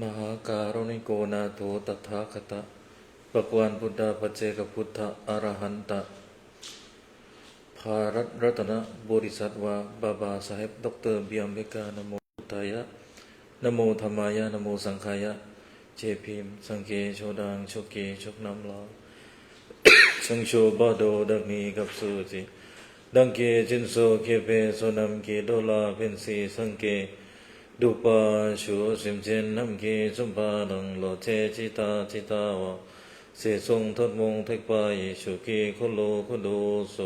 มหาการุณิโกนาโถตถาคตปกวันพุทธาปัจเจกพุทธะอรหันตะภารัตรัตนบริษัทวาบาบาสาเหบดรเบียมเบกานโมพุทธายะนโมธรรมายะนโมสังฆายะเจพิมสังเกโชดังโชเกชกน้ำลาสังโชบาโดดักนีกับสุจิดังเกจินโซเคเปโซนัมเกโดลาเป็นสีสังเกดุปาชูสิมเจนนัมเกสุปาดังโลเจจิตาจิตาวะเสทรงทดมงเทกปายสุกีคุโลคุโดโส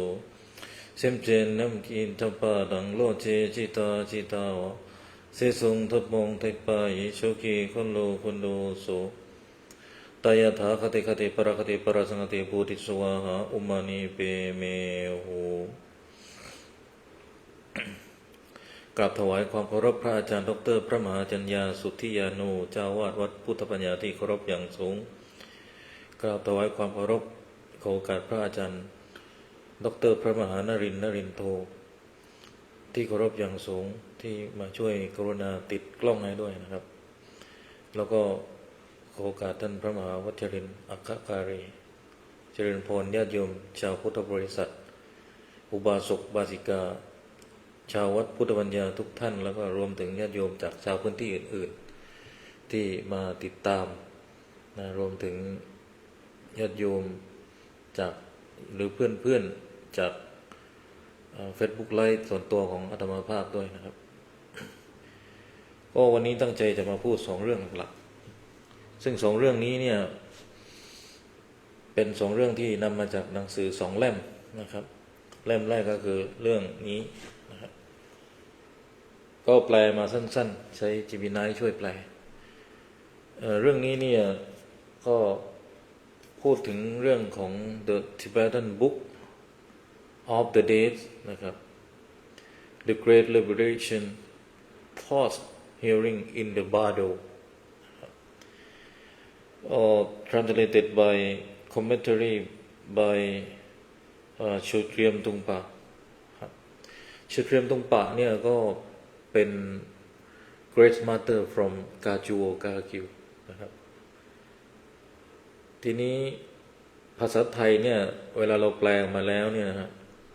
สิมเจนนัมกินทัปาดังโลเจจิตาจิตาวะเสทรงทดมงเทกปายสุกีคุโลคุโดโสตายะถาคติคติปรคติปรสังคติภูติสวาหาอุมานิเปเมหูกราบถวายความเคารพพระอาจารย์ดรพระมหาจัญญาสุทธิยานุเจ้าวาดวัดพุทธปัญญาที่เคารพอย่างสูงกราบถวายความเคารพขอโอกาสพระอาจารย์ดรพระมหานรินทร์นรินทร์โทที่เคารพอย่างสูงที่มาช่วยกรุณาติดกล้องให้ด้วยนะครับแล้วก็ขอโอกาสท่านพระมหาวัชรินทร์อัคคการีเจริญพรญาติโยมชาวพุทธบริษัทอุบาสกบาสิกาชาววัดพุทธปัญญาทุกท่านแล้วก็รวมถึงญาติโยมจากชาวพื้นที่อื่นๆที่มาติดตามนะรวมถึงญาติโยมจากหรือเพื่อนๆจากFacebook ไลฟ์ส่วนตัวของอาตมาภาพด้วยนะครับก็วันนี้ตั้งใจจะมาพูด2เรื่องหลักซึ่ง2เรื่องนี้เนี่ยเป็น2เรื่องที่นำมาจากหนังสือ2เล่มนะครับเล่มแรกก็คือเรื่องนี้นะครับก็แปลมาสั้นๆใช้จิมินายช่วยแปลเรื่องนี้เนี่ยก็พูดถึงเรื่องของ The Tibetan Book of the Dead นะครับ The Great Liberation Post Hearing in the Bardo translated by commentary by ชูเตรียมตุงปะชูเตรียมตุงปะเนี่ยก็เป็น Great Master from Gajuo Gagyu นะครับทีนี้ภาษาไทยเนี่ยเวลาเราแปลมาแล้วเนี่ยนะ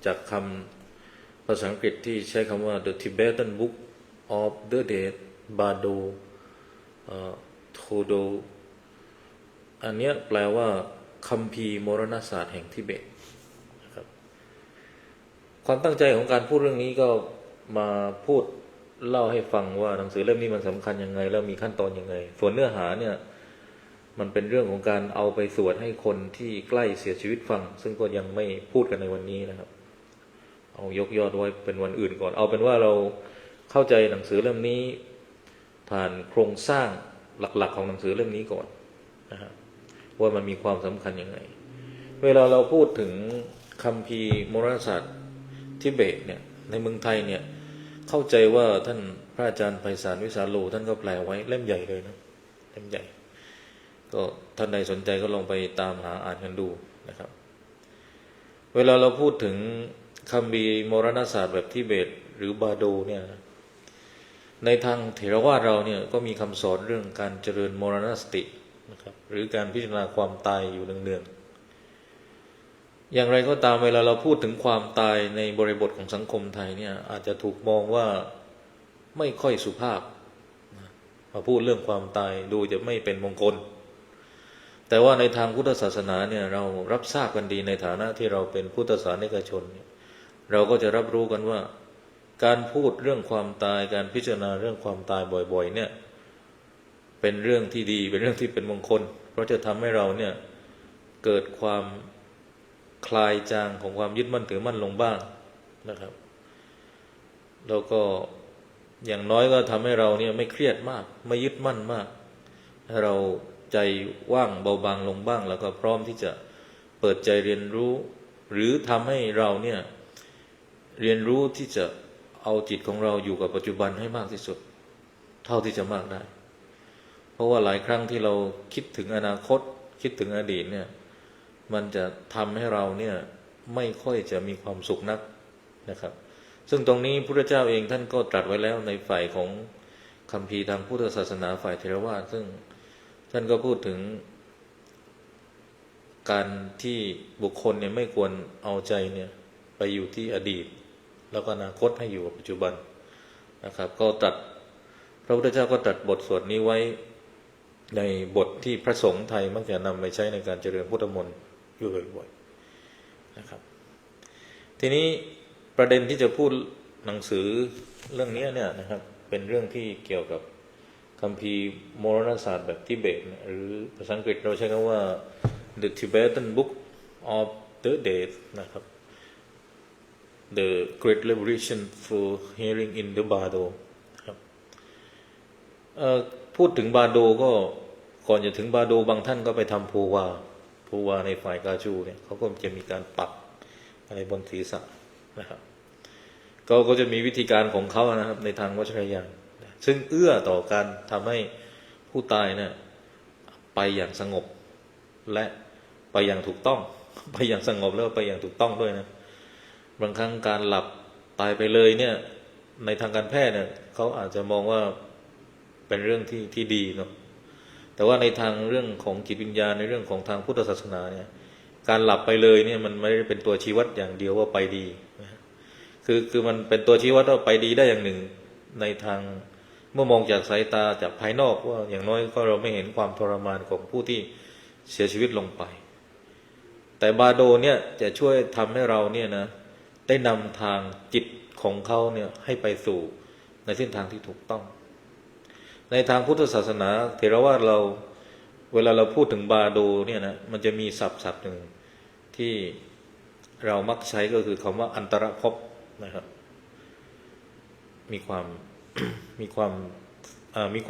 จากคำภาษาอังกฤษที่ใช้คำว่า The Tibetan Book of the Dead Bardo Todo อันเนี้ยแปลว่าคัมภีร์มรณศาสตร์แห่งทิเบตนะครับความตั้งใจของการพูดเรื่องนี้ก็มาพูดเล่าให้ฟังว่าหนังสือเล่มนี้มันสำคัญยังไงแล้วมีขั้นตอนยังไงส่วนเนื้อหาเนี่ยมันเป็นเรื่องของการเอาไปสวดให้คนที่ใกล้เสียชีวิตฟังซึ่งก็ยังไม่พูดกันในวันนี้นะครับเอายกยอดไว้เป็นวันอื่นก่อนเอาเป็นว่าเราเข้าใจหนังสือเล่มนี้ผ่านโครงสร้างหลักๆของหนังสือเล่มนี้ก่อนนะฮะว่ามันมีความสำคัญยังไงเวลาเราพูดถึงคัมภีร์มรณศาสตร์ทิเบตเนี่ยในเมืองไทยเนี่ยเข้าใจว่าท่านพระอาจารย์ไพศาลวิสาโลท่านก็แปลไว้เล่มใหญ่เลยนะเล่มใหญ่ก็ท่านใดสนใจก็ลองไปตามหาอ่านกันดูนะครับเวลาเราพูดถึงคัมภีร์มรณศาสตร์แบบทิเบตหรือบาโดเนี่ยในทางเถรวาทเราเนี่ยก็มีคำสอนเรื่องการเจริญมรณสตินะครับหรือการพิจารณาความตายอยู่เนืองๆอย่างไรก็ตามเวลาเราพูดถึงความตายในบริบทของสังคมไทยเนี่ยอาจจะถูกมองว่าไม่ค่อยสุภาพมาพูดเรื่องความตายดูจะไม่เป็นมงคลแต่ว่าในทางพุทธศาสนาเนี่ยเรารับทราบกันดีในฐานะที่เราเป็นพุทธศาสนิกชนเราก็จะรับรู้กันว่าการพูดเรื่องความตายการพิจารณาเรื่องความตายบ่อยๆเนี่ยเป็นเรื่องที่ดีเป็นเรื่องที่เป็นมงคลเพราะจะทำให้เราเนี่ยเกิดความคลายจางของความยึดมั่นถือมั่นลงบ้างนะครับแล้วก็อย่างน้อยก็ทำให้เราเนี่ยไม่เครียดมากไม่ยึดมั่นมากให้เราใจว่างเบาบางลงบ้างแล้วก็พร้อมที่จะเปิดใจเรียนรู้หรือทำให้เราเนี่ยเรียนรู้ที่จะเอาจิตของเราอยู่กับปัจจุบันให้มากที่สุดเท่าที่จะมากได้เพราะว่าหลายครั้งที่เราคิดถึงอนาคตคิดถึงอดีตเนี่ยมันจะทำให้เราเนี่ยไม่ค่อยจะมีความสุขนักนะครับซึ่งตรงนี้พระพุทธเจ้าเองท่านก็ตรัสไว้แล้วในฝ่ายของ คัมภีร์ทางพุทธศาสนาฝ่ายเถรวาทซึ่งท่านก็พูดถึงการที่บุคคลเนี่ยไม่ควรเอาใจเนี่ยไปอยู่ที่อดีตแล้วก็อนาคตให้อยู่กับปัจจุบันนะครับก็ตรัสพระพุทธเจ้าก็ตรัสบทสวดนี้ไว้ในบทที่พระสงฆ์ไทยมักจะนำไปใช้ในการเจริญพุทธมนต์อยู่บ่อยๆนะครับทีนี้ประเด็นที่จะพูดหนังสือเรื่องนี้เนี่ยนะครับเป็นเรื่องที่เกี่ยวกับคัมภีร์มรณศาสตร์แบบทิเบตหรือภาษาอังกฤษเราใช้คำว่า The Tibetan Book of the Dead นะครับ The Great Liberation for Hearing in the Bardo ครับพูดถึงบาโดก็ก่อนจะถึงบาโดบางท่านก็ไปทำภูวาในฝ่ายกาจูเนี่ยเขาก็จะมีการปักอะไรบนศีรษะนะครับก็จะมีวิธีการของเขานะครับในทางวัชรยานซึ่งเอื้อต่อการทำให้ผู้ตายเนี่ยไปอย่างสงบและไปอย่างถูกต้องไปอย่างสงบแล้วไปอย่างถูกต้องด้วยนะบางครั้งการหลับตายไปเลยเนี่ยในทางการแพทย์เนี่ยเขาอาจจะมองว่าเป็นเรื่องที่ดีเนาะแต่ว่าในทางเรื่องของจิตวิญญาณในเรื่องของทางพุทธศาสนาเนี่ยการหลับไปเลยเนี่ยมันไม่ได้เป็นตัวชี้วัดอย่างเดียวว่าไปดีคือมันเป็นตัวชี้วัดว่าไปดีได้อย่างหนึ่งในทางเมื่อมองจากสายตาจากภายนอกว่าอย่างน้อยก็เราไม่เห็นความทรมานของผู้ที่เสียชีวิตลงไปแต่บาโดเนี่ยจะช่วยทำให้เราเนี่ยนะได้นำทางจิตของเขาเนี่ยให้ไปสู่ในเส้นทางที่ถูกต้องในทางพุทธศาสนาเถรวาทเราเวลาเราพูดถึงบาโดเนี่ยนะมันจะมีศัพท์หนึ่งที่เรามักใช้ก็คือคำว่าอันตรภพนะครับมีความมีคว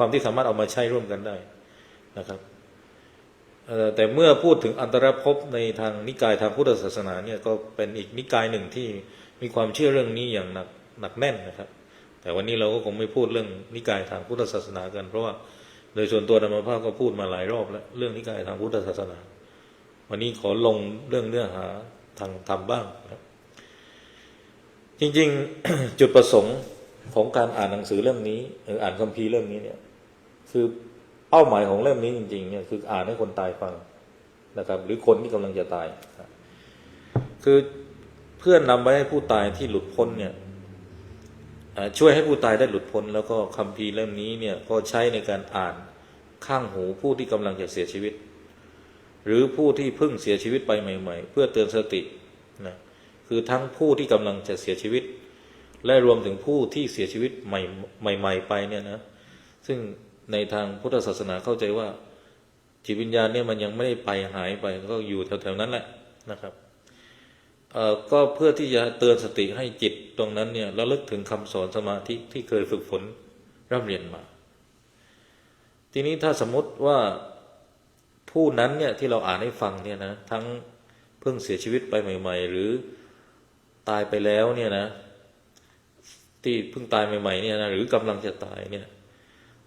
ามที่สามารถเอามาใช้ร่วมกันได้นะครับแต่เมื่อพูดถึงอันตรภพในทางนิกายทางพุทธศาสนาเนี่ยก็เป็นอีกนิกายหนึ่งที่มีความเชื่อเรื่องนี้อย่างหนักแน่นนะครับแต่วันนี้เราก็คงไม่พูดเรื่องนิกายทางพุทธศาสนากันเพราะว่าโดยส่วนตัวธรรมภาพก็พูดมาหลายรอบแล้วเรื่องนิกายทางพุทธศาสนาวันนี้ขอลงเรื่องเนื้อหาทางธรรมบ้างครับจริงๆ จุดประสงค์ของการอ่านหนังสือเล่มนี้หรืออ่านคัมภีร์เล่มนี้เนี่ยคือเป้าหมายของเล่มนี้จริงๆเนี่ยคืออ่านให้คนตายฟังนะครับหรือคนที่กำลังจะตายคือเพื่อนนำไปให้ผู้ตายที่หลุดพ้นเนี่ยช่วยให้ผู้ตายได้หลุดพ้นแล้วก็คัมภีร์เล่มนี้เนี่ยก็ใช้ในการอ่านข้างหูผู้ที่กำลังจะเสียชีวิตหรือผู้ที่เพิ่งเสียชีวิตไปใหม่ๆเพื่อเตือนสตินะคือทั้งผู้ที่กำลังจะเสียชีวิตและรวมถึงผู้ที่เสียชีวิตใหม่ๆไปเนี่ยนะซึ่งในทางพุทธศาสนาเข้าใจว่าจิตวิญญาณเนี่ยมันยังไม่ได้ไปหายไปก็อยู่แถวๆนั้นแหละนะครับก็เพื่อที่จะเตือนสติให้จิตตรงนั้นเนี่ยระลึกถึงคำสอนสมาธิที่เคยฝึกฝนร่ำเรียนมาทีนี้ถ้าสมมติว่าผู้นั้นเนี่ยที่เราอ่านให้ฟังเนี่ยนะทั้งเพิ่งเสียชีวิตไปใหม่ๆหรือตายไปแล้วเนี่ยนะที่เพิ่งตายใหม่ๆเนี่ยนะหรือกำลังจะตายเนี่ย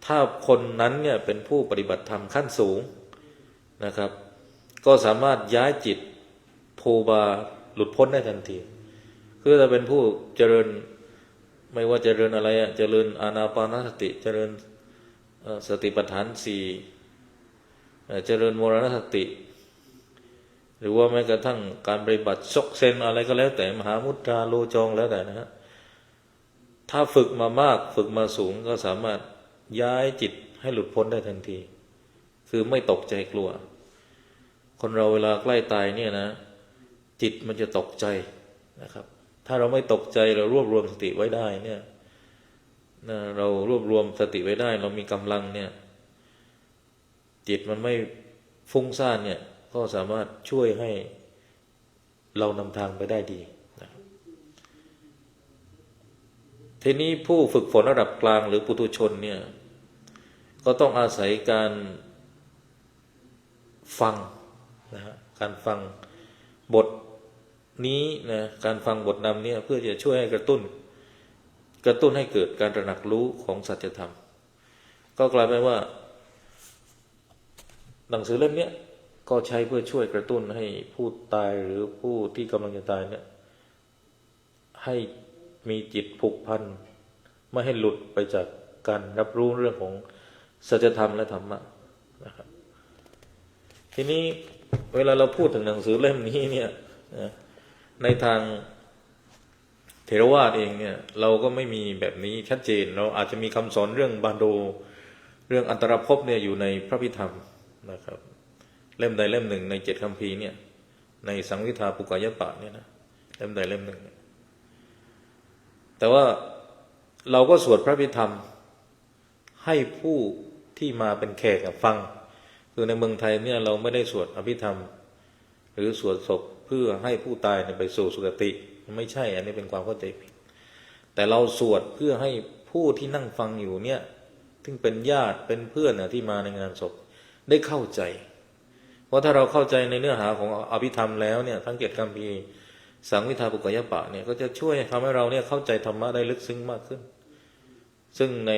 ถ้าคนนั้นเนี่ยเป็นผู้ปฏิบัติธรรมขั้นสูงนะครับก็สามารถย้ายจิตโพบาหลุดพ้นได้ทันทีคือถ้าเป็นผู้เจริญไม่ว่าเจริญอะไรเจริญอานาปานสติเจริญสติปัฏฐานสี่เจริญมรณสติหรือว่าแม้กระทั่งการปฏิบัติซกเซนอะไรก็แล้วแต่มหามุตตราโลจองแล้วแต่นะฮะถ้าฝึกมามากฝึกมาสูงก็สามารถย้ายจิตให้หลุดพ้นได้ทันทีคือไม่ตกใจกลัวคนเราเวลาใกล้ตายเนี่ยนะจิตมันจะตกใจนะครับถ้าเราไม่ตกใจเรารวบรวมสติไว้ได้เนี่ยเรารวบรวมสติไว้ได้เรามีกำลังเนี่ยจิตมันไม่ฟุ้งซ่านเนี่ยก็สามารถช่วยให้เรานำทางไปได้ดีนะทีนี้ผู้ฝึกฝนระดับกลางหรือปุถุชนเนี่ยก็ต้องอาศัยการฟังนะฮะการฟังบทนี้นะการฟังบทนำเนี่ยเพื่อจะช่วยให้กระตุ้นให้เกิดการตระหนักรู้ของสัจธรรมก็กลายเป็นว่าหนังสือเล่มนี้ก็ใช้เพื่อช่วยกระตุ้นให้ผู้ตายหรือผู้ที่กำลังจะตายเนี่ยให้มีจิตผูกพันไม่ให้หลุดไปจาก การรับรู้เรื่องของสัจธรรมและธรรมะนะครับทีนี้เวลาเราพูดถึงหนังสือเล่มนี้เนี่ยในทางเถรวาทเองเนี่ยเราก็ไม่มีแบบนี้ชัดเจนเราอาจจะมีคำสอนเรื่องบาโดเรื่องอันตรภพเนี่ยอยู่ในพระพิธรรมนะครับเล่มใดเล่มหนึ่งใน7คัมภีร์เนี่ยในสังวิธาปุกายปะเนี่ยนะเล่มใดเล่มหนึ่งแต่ว่าเราก็สวดพระพิธรรมให้ผู้ที่มาเป็นแขกฟังคือในเมืองไทยเนี่ยเราไม่ได้สวดอภิธรรมหรือสวดศพเพื่อให้ผู้ตายไปสู่สุคติไม่ใช่อันนี้เป็นความเข้าใจผิดแต่เราสวดเพื่อให้ผู้ที่นั่งฟังอยู่เนี่ยซึ่งเป็นญาติเป็นเพื่อนที่มาในงานศพได้เข้าใจเพราะถ้าเราเข้าใจในเนื้อหาของอภิธรรมแล้วเนี่ยทั้ง7คัมภีร์สังวิธาปุกกายปะเนี่ยก็จะช่วยทำให้เราเนี่ยเข้าใจธรรมะได้ลึกซึ้งมากขึ้นซึ่งใน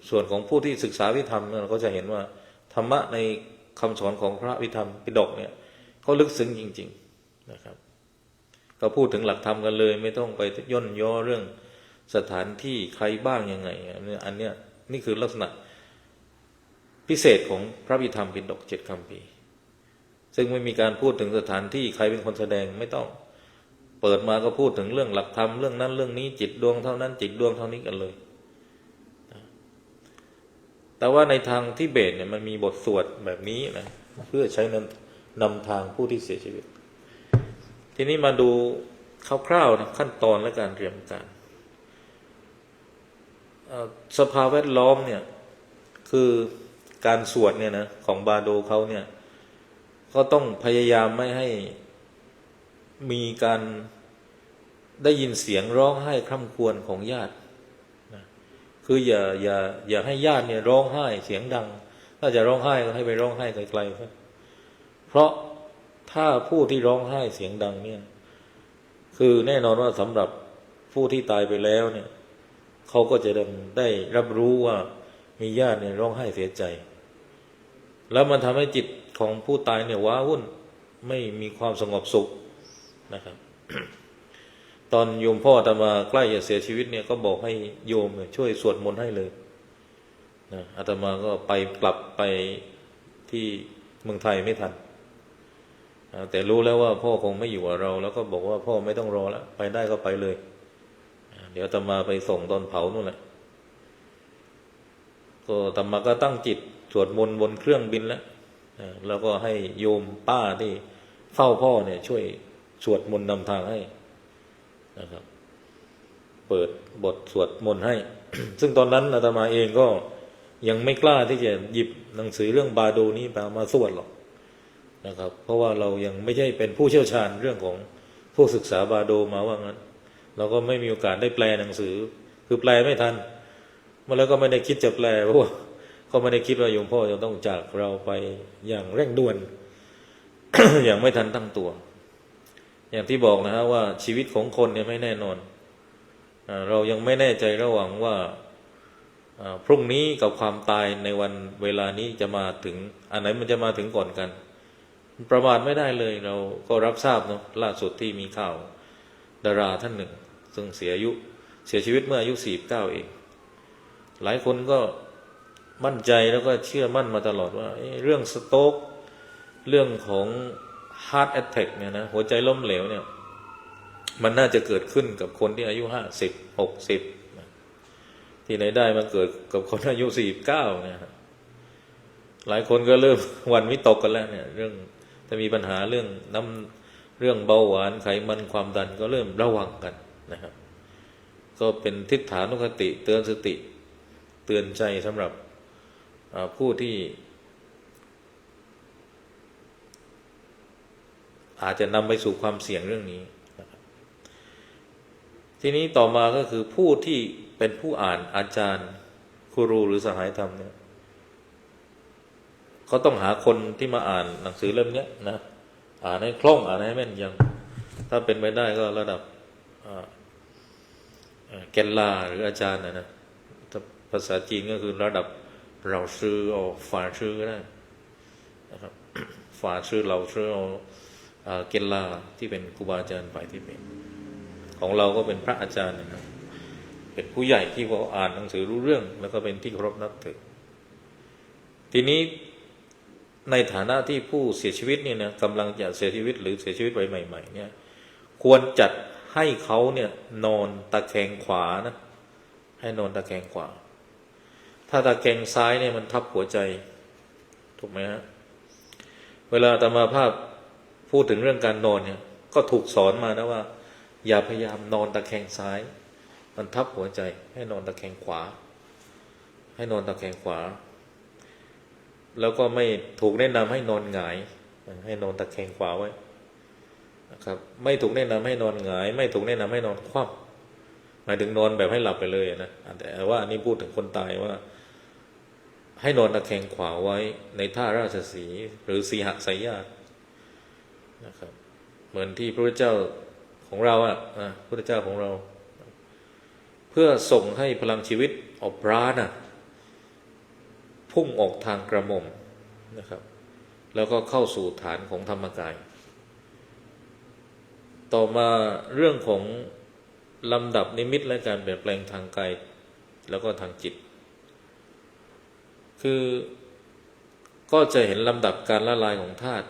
ส่วนของผู้ที่ศึกษาอภิธรรมเราก็จะเห็นว่าธรรมะในคำสอนของพระอภิธรรมปิฎกเนี่ยเขาลึกซึ้งจริงๆนะครับก็พูดถึงหลักธรรมกันเลยไม่ต้องไปย่นย่อเรื่องสถานที่ใครบ้างยังไงอันเนี้ยนี่คือลักษณะพิเศษของพระอภิธรรมปิฎก7คัมภีร์ซึ่งไม่มีการพูดถึงสถานที่ใครเป็นคนแสดงไม่ต้องเปิดมาก็พูดถึงเรื่องหลักธรรมเรื่องนั้นเรื่องนี้จิตดวงเท่านั้นจิตดวงเท่านี้กันเลยแต่ว่าในทางทิเบตเนี่ยมันมีบทสวดแบบนี้นะเพื่อใช้นำทางผู้ที่เสียชีวิตทีนี้มาดูคร่าวๆนะขั้นตอนและการเตรียมการสภาพแวดล้อมเนี่ยคือการสวดเนี่ยนะของบาโดเขาเนี่ยก็ต้องพยายามไม่ให้มีการได้ยินเสียงร้องไห้คร่ำครวญของญาตินะคืออย่าให้ญาติเนี่ยร้องไห้เสียงดังถ้าจะร้องไห้ก็ให้ไปร้องไห้ไกลๆครับเพราะถ้าผู้ที่ร้องไห้เสียงดังเนี่ยคือแน่นอนว่าสำหรับผู้ที่ตายไปแล้วเนี่ยเขาก็จะได้รับรู้ว่ามีญาติเนี่ยร้องไห้เสียใจแล้วมันทำให้จิตของผู้ตายเนี่ยว้าวุ่นไม่มีความสงบสุขนะครับ ตอนโยมพ่ออาตมาใกล้จะเสียชีวิตเนี่ยก็บอกให้โยมช่วยสวดมนต์ให้เลยนะอาตมาก็กลับไปที่เมืองไทยไม่ทันแต่รู้แล้วว่าพ่อคงไม่อยู่กับเราแล้วก็บอกว่าพ่อไม่ต้องรอแล้วไปได้ก็ไปเลยเดี๋ยวอาตมาไปส่งตอนเผานู่นแหละก็อาตมาก็ตั้งจิตสวดมนต์บนเครื่องบินแล้วก็ให้โยมป้าที่เฝ้าพ่อเนี่ยช่วยสวดมนต์นำทางให้นะครับเปิดบทสวดมนต์ให้ ซึ่งตอนนั้นอาตมาเองก็ยังไม่กล้าที่จะหยิบหนังสือเรื่องบาโดนี้มาสวดหรอกนะครับเพราะว่าเรายังไม่ใช่เป็นผู้เชี่ยวชาญเรื่องของผู้ศึกษาบาโดมาว่างั้นเราก็ไม่มีโอกาสได้แปลหนังสือคือแปลไม่ทันมาแล้วก็ไม่ได้คิดจะแปลเพราะว่าก็ไม่ได้คิดว่าโยมพ่อจะต้องจากเราไปอย่างเร่งด่วน อย่างไม่ทันตั้งตัวอย่างที่บอกนะฮะว่าชีวิตของคนเนี่ยไม่แน่นอนเรายังไม่แน่ใจระหว่างว่าพรุ่งนี้กับความตายในวันเวลานี้จะมาถึงอันไหนมันจะมาถึงก่อนกันประมาทไม่ได้เลยเราก็รับทราบเนาะล่าสุดที่มีข่าวดาราท่านหนึ่งซึ่งเสียชีวิตเมื่ออายุ49เองหลายคนก็มั่นใจแล้วก็เชื่อมั่นมาตลอดว่าเรื่องสโตรกเรื่องของheart attack เนี่ยนะหัวใจล้มเหลวเนี่ยมันน่าจะเกิดขึ้นกับคนที่อายุ50-60ที่ไหนได้มาเกิดกับคนอายุ49เนี่ยหลายคนก็เริ่มหวั่นวิตกกันแล้วเนี่ยเรื่องถ้ามีปัญหาเรื่องเรื่องเบาหวานไขมันความดันก็เริ่มระวังกันนะครับก็เป็นทิฏฐานุคติเตือนสติเตือนใจสำหรับผู้ที่อาจจะนำไปสู่ความเสี่ยงเรื่องนี้นะครับทีนี้ต่อมาก็คือผู้ที่เป็นผู้อ่านอาจารย์ครูหรือสหายธรรมเนี่ยเขาต้องหาคนที่มาอ่านหนังสือเล่มนี้นะอ่านให้คล่องอ่านให้แม่นยำถ้าเป็นไปได้ก็ระดับแกนลาหรืออาจารย์นะภาษาจีนก็คือระดับเราชื่อเอาฝาชื่อก็ได้นะครับฝาชื่อเราชื่อเอาเกลาที่เป็นครูบาอาจารย์ฝ่ายที่เป็นของเราก็เป็นพระอาจารย์นะครับ เป็นผู้ใหญ่ที่เขาอ่านหนังสือรู้เรื่องแล้วก็เป็นที่เคารพนับถือทีนี้ในฐานะที่ผู้เสียชีวิตเนี่ยนะกำลังจะเสียชีวิตหรือเสียชีวิตไปใหม่ๆเนี่ยควรจัดให้เขาเนี่ยนอนตะแคงขวานะให้นอนตะแคงขวาถ้าตะแคงซ้ายเนี่ยมันทับหัวใจถูกไหมฮะเวลาอาตมาภาพพูดถึงเรื่องการนอนเนี่ยก็ถูกสอนมานะว่าอย่าพยายามนอนตะแคงซ้ายมันทับหัวใจให้นอนตะแคงขวาให้นอนตะแคงขวาแล้วก็ไม่ถูกแนะนำให้นอนหงายให้นอนตะแคงขวาไว้นะครับไม่ถูกแนะนำให้นอนหงายไม่ถูกแนะนำให้นอนคว่ำหมายถึงนอนแบบให้หลับไปเลยนะแต่ว่าอันนี้พูดถึงคนตายว่าให้นอนตะแคงขวาไว้ในท่าราชสีห์หรือสีหสายญาตินะครับเหมือนที่พระพุทธเจ้าของเราพระพุทธเจ้าของเราเพื่อส่งให้พลังชีวิตออกปราณพุ่งออกทางกระหม่อมนะครับแล้วก็เข้าสู่ฐานของธรรมกายต่อมาเรื่องของลำดับนิมิตและการเปลี่ยนแปลงทางกายแล้วก็ทางจิตคือก็จะเห็นลำดับการละลายของธาตุ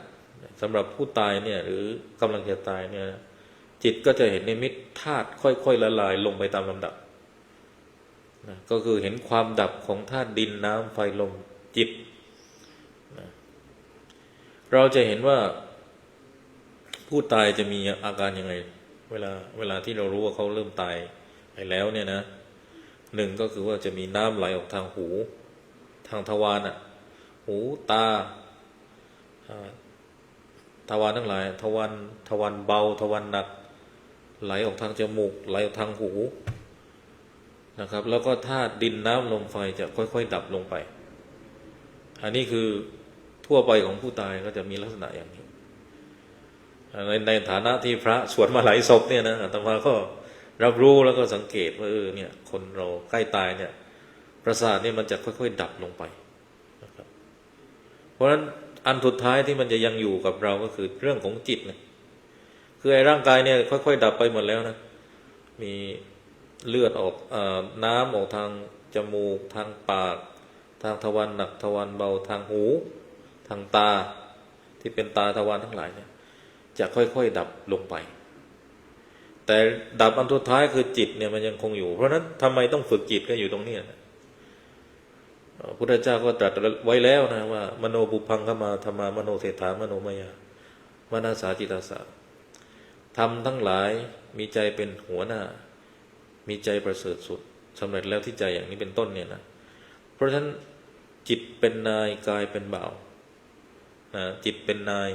สำหรับผู้ตายเนี่ยหรือกำลังจะตายเนี่ยจิตก็จะเห็นนิมิตธาตุค่อยๆละลายลงไปตามลำดับนะก็คือเห็นความดับของธาตุดินน้ำไฟลมจิตนะเราจะเห็นว่าผู้ตายจะมีอาการยังไงเวลาที่เรารู้ว่าเขาเริ่มตายไปแล้วเนี่ยนะหนึ่งก็คือว่าจะมีน้ำไหลออกทางหูทางทวารหูตาทวารทั้งหลายทวารเบาทวารหนักไหลออกทางจมูกไหลออกทางหูนะครับแล้วก็ธาตุดินน้ำลมไฟจะค่อยๆดับลงไปอันนี้คือทั่วไปของผู้ตายก็จะมีลักษณะอย่างนี้ในฐานะที่พระสวดมาหลายศพเนี่ยนะอาตมาก็รับรู้แล้วก็สังเกตว่าเนี่ยคนเราใกล้ตายเนี่ยประสาทนี่มันจะค่อยๆดับลงไปนะครับเพราะฉะนั้นอันสุดท้ายที่มันจะยังอยู่กับเราก็คือเรื่องของจิตนะคือไอ้ร่างกายเนี่ยค่อยๆดับไปหมดแล้วนะมีเลือดออกน้ำออกทางจมูกทางปากทางทวารหนักทวารเบาทางหูทางตาที่เป็นตาทวารทั้งหลายเนี่ยจะค่อยๆดับลงไปแต่ดับอันสุดท้ายคือจิตเนี่ยมันยังคงอยู่เพราะนั้นทำไมต้องฝึกจิตก็อยู่ตรงนี้นะพุทธเจ้าก็ตรัสไว้แล้วนะว่ามโนบุพังขมาธรรมามโนเศรษฐามโนมยามนาสาจิตาสาธรรมทั้งหลายมีใจเป็นหัวหน้ามีใจประเสริฐสุดสำเร็จแล้วที่ใจอย่างนี้เป็นต้นเนี่ยนะเพราะฉะนั้นจิตเป็นนายกายเป็นบ่าวนะจิตเป็นนาย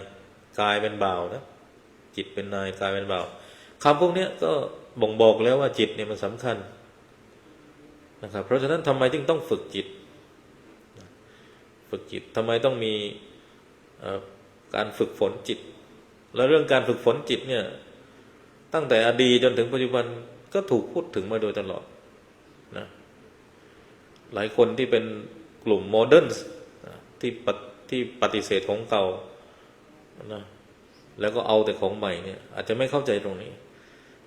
กายเป็นบ่าวนะจิตเป็นนายกายเป็นบ่าวคำพวกนี้ก็บ่งบอกแล้วว่าจิตเนี่ยมันสำคัญนะครับเพราะฉะนั้นทำไมจึงต้องฝึกจิตทำไมต้องมีการฝึกฝนจิตและเรื่องการฝึกฝนจิตเนี่ยตั้งแต่อดีตจนถึงปัจจุบันก็ถูกพูดถึงมาโดยตลอดนะหลายคนที่เป็นกลุ่มโมเดิร์นที่ปฏิเสธของเก่านะแล้วก็เอาแต่ของใหม่เนี่ยอาจจะไม่เข้าใจตรงนี้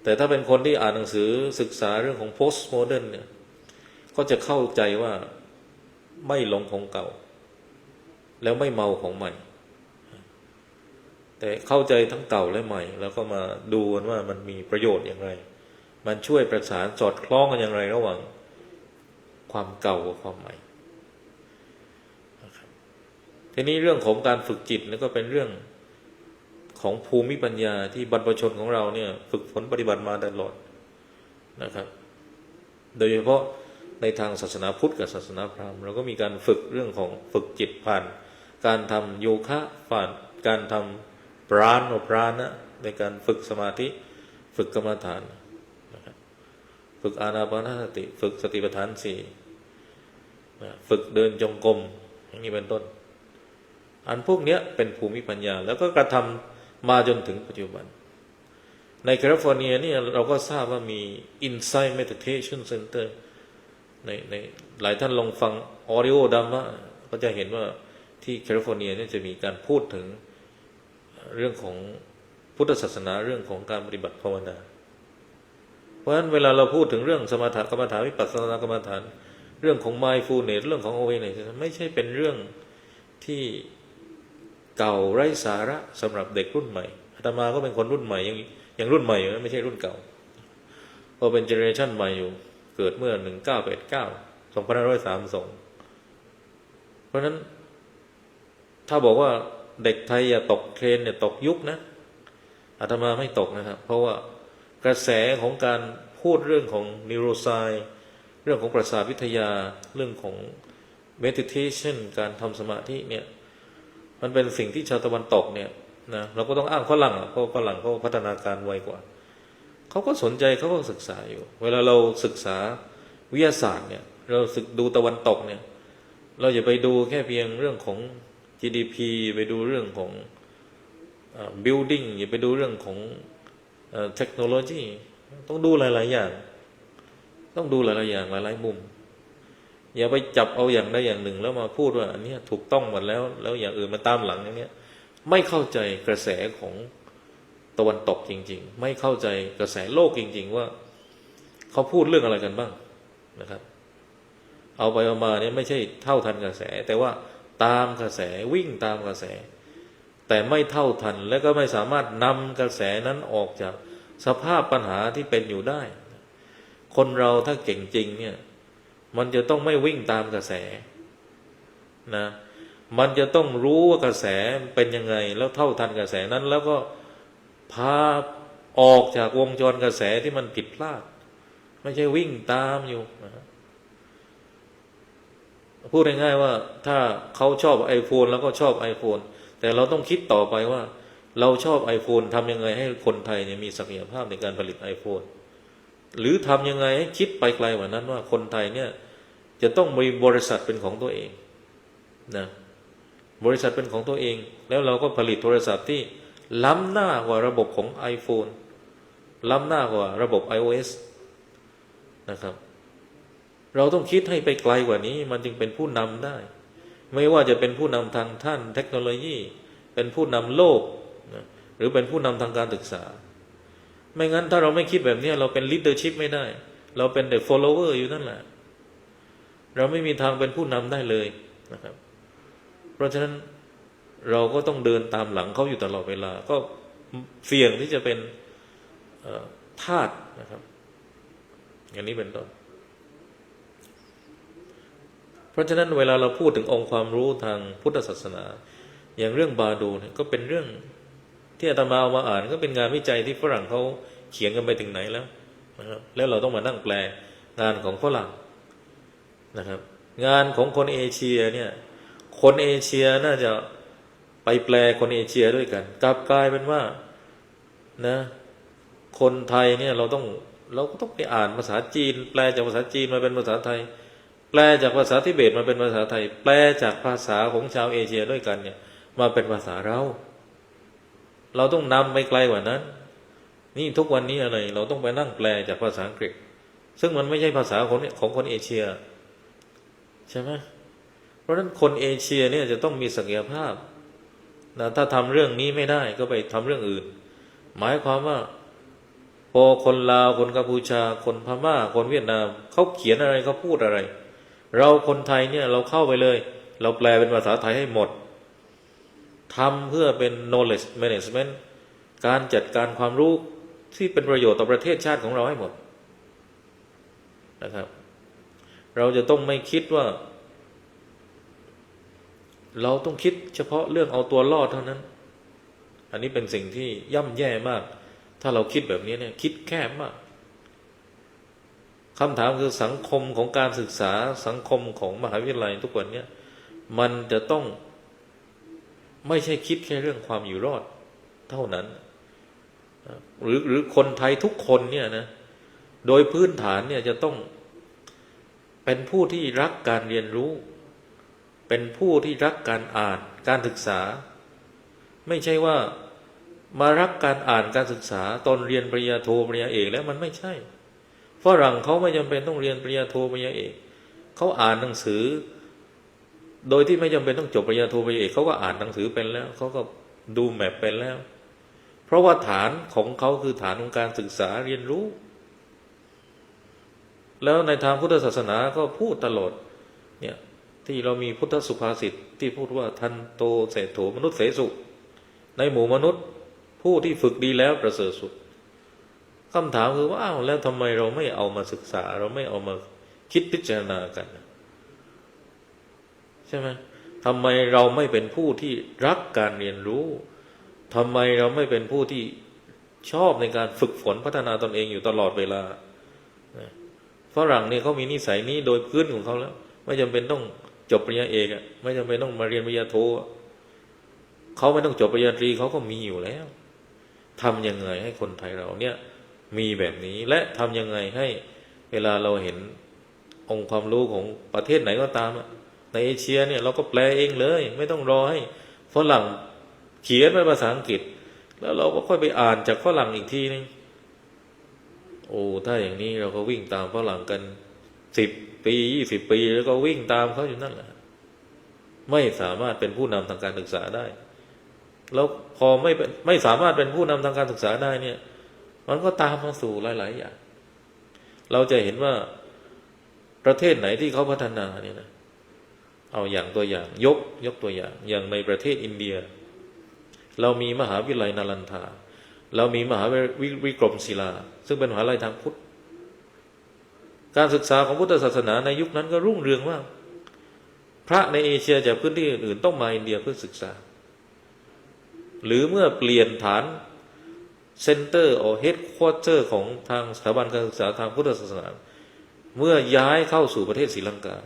แต่ถ้าเป็นคนที่อ่านหนังสือศึกษาเรื่องของ post modern เนี่ยก็จะเข้าใจว่าไม่หลงของเก่าแล้วไม่เมาของใหม่แต่เข้าใจทั้งเก่าและใหม่แล้วก็มาดูกันว่ามันมีประโยชน์อย่างไรมันช่วยประสานสอดคล้องกันอย่างไรระหว่างความเก่ากับความใหม่นะครับทีนี้เรื่องของการฝึกจิตนี่ก็เป็นเรื่องของภูมิปัญญาที่บรรพชนของเราเนี่ยฝึกฝนปฏิบัติมาตลอดนะครับโดยเฉพาะในทางศาสนาพุทธกับศาสนาพราหมณ์เราก็มีการฝึกเรื่องของฝึกจิตผ่านการทำโยคะผ่านการทำปราณนะในการฝึกสมาธิฝึกกรรมฐานนะครับฝึกอานาปานสติฝึกสติปัฏฐานสี่ฝึกเดินจงกรมอย่างนี้เป็นต้นอันพวกนี้เป็นภูมิปัญญาแล้วก็กระทำมาจนถึงปัจจุบันในแคลิฟอร์เนียนี่เราก็ทราบว่ามี Insight Meditation Center ในหลายท่านลองฟัง Audio Dhamma ก็จะเห็นว่าที่แคลิฟอร์เนียนี่จะมีการพูดถึงเรื่องของพุทธศาสนาเรื่องของการปฏิบัติภาวนาเพราะ ราะฉะนั้นเวลาเราพูดถึงเรื่องสมถกรรมฐานวิปัสสนากรรมฐานเรื่องของ mindfulness เรื่องของ awareness ไม่ใช่เป็นเรื่องที่เก่าไร้สาระสำหรับเด็กรุ่นใหม่อาตมาก็เป็นคนรุ่นใหม่ยังรุ่นใหม่อยู่นะไม่ใช่รุ่นเก่าก็เป็นเจเนอเรชันใหม่อยู่เกิดเมื่อ1989 2532เพราะฉะนั้นถ้าบอกว่าเด็กไทยอย่าตกเทรนเนี่ยตกยุคนะอาตมาไม่ตกนะครับเพราะว่ากระแสของการพูดเรื่องของ neuroscience เรื่องของประสาทวิทยาเรื่องของ meditation การทำสมาธิเนี่ยมันเป็นสิ่งที่ชาวตะวันตกเนี่ยนะเราก็ต้องอ้างฝรั่งเพราะฝรั่งเขาพัฒนาการไวกว่าเขาก็สนใจเขาก็ศึกษาอยู่เวลาเราศึกษาวิทยาศาสตร์เนี่ยเราศึกดูตะวันตกเนี่ยเราอย่าไปดูแค่เพียงเรื่องของ GDP ไปดูเรื่องของbuilding อย่าไปดูเรื่องของเทคโนโลยีต้องดูหลายๆอย่างต้องดูหลายๆอย่างหลายๆมุมอย่าไปจับเอาอย่างใดอย่างหนึ่งแล้วมาพูดว่าอันนี้ถูกต้องหมดแล้วอย่างอื่นมาตามหลังอย่างนี้ไม่เข้าใจกระแสของตะวันตกจริงๆไม่เข้าใจกระแสโลกจริงๆว่าเขาพูดเรื่องอะไรกันบ้างนะครับเอาไปเอามาเนี่ยไม่ใช่เท่าทันกระแสแต่ว่าตามกระแสวิ่งตามกระแสแต่ไม่เท่าทันและก็ไม่สามารถนำกระแสนั้นออกจากสภาพปัญหาที่เป็นอยู่ได้คนเราถ้าเก่งจริงเนี่ยมันจะต้องไม่วิ่งตามกระแสนะมันจะต้องรู้ว่ากระแสเป็นยังไงแล้วเท่าทันกระแสนั้นแล้วก็พาออกจากวงจรกระแสที่มันผิดพลาดไม่ใช่วิ่งตามอยู่นะพูดง่ายๆว่าถ้าเขาชอบ iPhone แล้วก็ชอบ iPhone แต่เราต้องคิดต่อไปว่าเราชอบ iPhone ทำยังไงให้คนไทยเนี่ยมีศักยภาพในการผลิต iPhone หรือทำยังไงให้คิดไปไกลกว่านั้นว่าคนไทยเนี่ยจะต้องมีบริษัทเป็นของตัวเองนะบริษัทเป็นของตัวเองแล้วเราก็ผลิตโทรศัพท์ที่ล้ำหน้ากว่าระบบของ iPhone ล้ำหน้ากว่าระบบ iOS นะครับเราต้องคิดให้ไปไกลกว่านี้มันจึงเป็นผู้นำได้ไม่ว่าจะเป็นผู้นำทางท่านเทคโนโลยีเป็นผู้นำโลกนะหรือเป็นผู้นำทางการศึกษาไม่งั้นถ้าเราไม่คิดแบบนี้เราเป็น leadership ไม่ได้เราเป็นแต่ follower อยู่นั่นแหละเราไม่มีทางเป็นผู้นำได้เลยนะครับเพราะฉะนั้นเราก็ต้องเดินตามหลังเขาอยู่ตลอดเวลาก็เสี่ยงที่จะเป็นทาสนะครับอย่างนี้เป็นต้นเพราะฉะนั้นเวลาเราพูดถึงองค์ความรู้ทางพุทธศาสนาอย่างเรื่องบาดูเนี่ยก็เป็นเรื่องที่อาตมาเอามาอ่านก็เป็นงานวิจัยที่ฝรั่งเขาเขียนกันไปถึงไหนแล้วนะครับแล้วเราต้องมานั่งแปลงานของฝรั่งนะครับงานของคนเอเชียเนี่ยคนเอเชียน่าจะไปแปลคนเอเชียด้วยกันกลับกลายเป็นว่านะคนไทยเนี่ยเราก็ต้องไปอ่านภาษาจีนแปลจากภาษาจีนมาเป็นภาษาไทยแปลจากภาษาทิเบตมาเป็นภาษาไทยแปลจากภาษาของชาวเอเชียด้วยกันเนี่ยมาเป็นภาษาเราต้องนำไปไกลกว่านั้นนี่ทุกวันนี้อะไรเราต้องไปนั่งแปลจากภาษาอังกฤษซึ่งมันไม่ใช่ภาษาของคนเอเชียใช่ไหมเพราะฉะนั้นคนเอเชียเนี่ยจะต้องมีศักยภาพนะถ้าทำเรื่องนี้ไม่ได้ก็ไปทำเรื่องอื่นหมายความว่าพอคนลาวคนกัมพูชาคนพม่าคนเวียดนามเขาเขียนอะไรเขาพูดอะไรเราคนไทยเนี่ยเราเข้าไปเลยเราแปลเป็นภาษาไทยให้หมดทำเพื่อเป็น knowledge management การจัดการความรู้ที่เป็นประโยชน์ต่อประเทศชาติของเราให้หมดนะครับเราจะต้องไม่คิดว่าเราต้องคิดเฉพาะเรื่องเอาตัวรอดเท่านั้นอันนี้เป็นสิ่งที่ย่ำแย่มากถ้าเราคิดแบบนี้เนี่ยคิดแคบมากคำถามคือสังคมของการศึกษาสังคมของมหาวิทยาลัยทุกวันนี้มันจะต้องไม่ใช่คิดแค่เรื่องความอยู่รอดเท่านั้นหรือคนไทยทุกคนเนี่ยนะโดยพื้นฐานเนี่ยจะต้องเป็นผู้ที่รักการเรียนรู้เป็นผู้ที่รักการอ่านการศึกษาไม่ใช่ว่ามารักการอ่านการศึกษาตอนเรียนปริญญาโทปริญญาเอกแล้วมันไม่ใช่ฝรั่งเขาไม่จำเป็นต้องเรียนปริญญาโทปริญญาเอกเขาอ่านหนังสือโดยที่ไม่จำเป็นต้องจบปริญญาโทปริญญาเอกเขาก็อ่านหนังสือเป็นแล้วเขาก็ดูแมพเป็นแล้วเพราะว่าฐานของเขาคือฐานของการศึกษาเรียนรู้ แล้วในทางพุทธศาสนาก็พูดตลอดเนี่ยที่เรามีพุทธสุภาษิตที่พูดว่าทันโตเสโถมนุษย์เสสุในหมู่มนุษย์ผู้ที่ฝึกดีแล้วประเสริฐสุดคำถามคือว่าอ้าวแล้วทำไมเราไม่เอามาศึกษาเราไม่เอามาคิดพิจารณากันใช่ไหมทำไมเราไม่เป็นผู้ที่รักการเรียนรู้ทำไมเราไม่เป็นผู้ที่ชอบในการฝึกฝนพัฒนาตนเองอยู่ตลอดเวลาฝรั่งเนี่ยเขามีนิสัยนี้โดยพื้นของเขาแล้วไม่จำเป็นต้องจบปริญญาเอกไม่จำเป็นต้องมาเรียนปริญญาโทเขาไม่ต้องจบปริญญาตรีเขาก็มีอยู่แล้วทำยังไงให้คนไทยเราเนี่ยมีแบบนี้และทำยังไงให้เวลาเราเห็นองค์ความรู้ของประเทศไหนก็ตามในเอเชียเนี่ยเราก็แปลเองเลยไม่ต้องรอให้ฝรั่งเขียนเป็นภาษาอังกฤษแล้วเราก็ค่อยไปอ่านจากฝรั่งอีกทีนึงโอ้ถ้าอย่างนี้เราก็วิ่งตามฝรั่งกัน10 ปี20 ปีแล้วก็วิ่งตามเขาอยู่นั่นแหละไม่สามารถเป็นผู้นำทางการศึกษาได้แล้วพอไม่สามารถเป็นผู้นำทางการศึกษาได้เนี่ยมันก็ตามมาสู่หลายๆอย่างเราจะเห็นว่าประเทศไหนที่เขาพัฒนาเนี่ยนะเอาอย่างตัวอย่างยกตัวอย่างในประเทศอินเดียเรามีมหาวิทยาลัยนาลันทาเรามีมหาวิกรมศิลาซึ่งเป็นมหาวิทยาลัยทางพุทธการศึกษาของพุทธศาสนาในยุคนั้นก็รุ่งเรืองมากพระในเอเชียจากพื้นที่อื่นๆต้องมาอินเดียเพื่อศึกษาหรือเมื่อเปลี่ยนฐานเซ็นเตอร์หรือเฮดควอเตอร์ของทางสถาบันการศึกษาทางพุทธศาสนาเมื่อย้ายเข้าสู่ประเทศศรีลังกา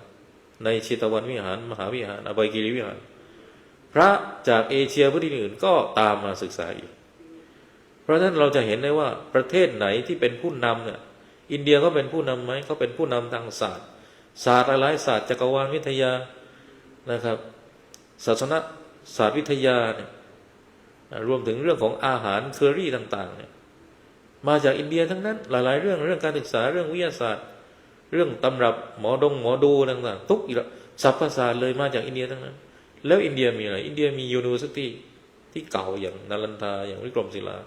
ในชิตวันวิหารมหาวิหารอภัยกิริวิหารพระจากเอเชียพื้นที่อื่นก็ตามมาศึกษาอีกเพราะฉะนั้นเราจะเห็นได้ว่าประเทศไหนที่เป็นผู้นำเนี่ยอินเดียก็เป็นผู้นำไหมเขาเป็นผู้นำทางศาสตร์หลายศาสตร์จักรวาลวิทยานะครับศาสนศาสตร์วิทยาเนี่ยรวมถึงเรื่องของอาหารเคอรี่ต่างๆเนี่ยมาจากอินเดียทั้งนั้นหลายๆเรื่องการศึกษาเรื่องวิทยาศาสตร์เรื่องตำรับหมอดูต่างๆทุกสรรพศาสตร์เลยมาจากอินเดียทั้งนั้นแล้วอินเดียมีอะไรอินเดียมียูนิเวอร์ซิตี้ที่เก่าอย่างนาลันทาอย่างวิกรมศิลา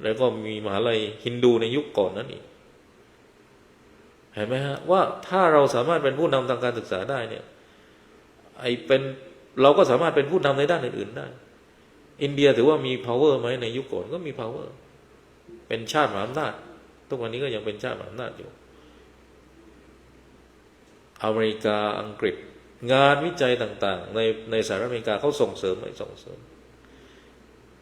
แล้วก็มีมหาลัยฮินดูในยุคก่อนนั้นอีกเห็นไหมฮะว่าถ้าเราสามารถเป็นผู้นำทางการศึกษาได้เนี่ยเราก็สามารถเป็นผู้นำในด้านอื่นๆได้อินเดียถือว่ามี power ไหมในยุคก่อนก็มี power เป็นชาติมหาอำนาจทุกวันนี้ก็ยังเป็นชาติมหาอำนาจอยู่อเมริกาอังกฤษงานวิจัยต่างๆในสหรัฐอเมริกาเขาส่งเสริมไม่ส่งเสริม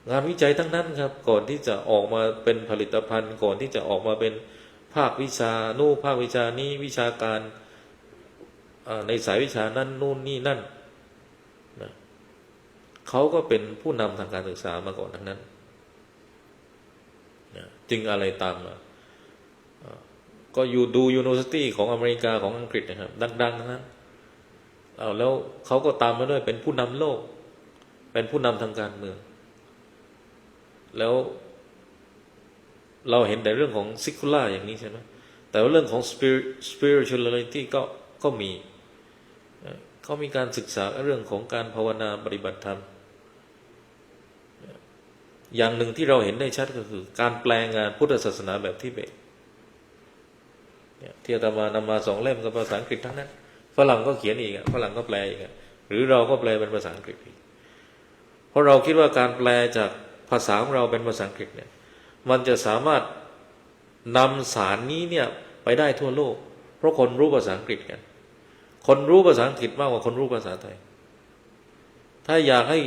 งานวิจัยทั้งนั้นครับก่อนที่จะออกมาเป็นผลิตภัณฑ์ก่อนที่จะออกมาเป็นภาควิชานู่นภาควิชานี้วิชาการในสายวิชานั้นนู่นนี่นั่นนะเขาก็เป็นผู้นำทางการศึกษามาก่อนทั้งนั้นนะจึงอะไรตามมาก็อยู่ดู University ของอเมริกาของอังกฤษนะครับดังๆนั้นแล้วเขาก็ตามมาด้วยเป็นผู้นำโลกเป็นผู้นำทางการเมืองแล้วเราเห็นแต่เรื่องของ secular อย่างนี้ใช่ไหมแต่ว่าเรื่องของ spirituality ก็มีเขามีการศึกษาเรื่องของการภาวนาปฏิบัติธรรมอย่างหนึ่งที่เราเห็นได้ชัดก็คือการแปลงานพุทธศาสนาแบบทิเบตที่อาตมานำมา2 เล่มกับภาษาอังกฤษทั้งนั้นฝรั่งก็เขียนอีกฝรั่งก็แปลอีกหรือเราก็แปลเป็นภาษาอังกฤษอีกเพราะเราคิดว่าการแปลจากภาษาของเราเป็นภาษาอังกฤษเนี่ยมันจะสามารถนำสารนี้เนี่ยไปได้ทั่วโลกเพราะคนรู้ภาษาอังกฤษกันคนรู้ภาษาอังกฤษมากกว่าคนรู้ภาษาไทยถ้าอยากให้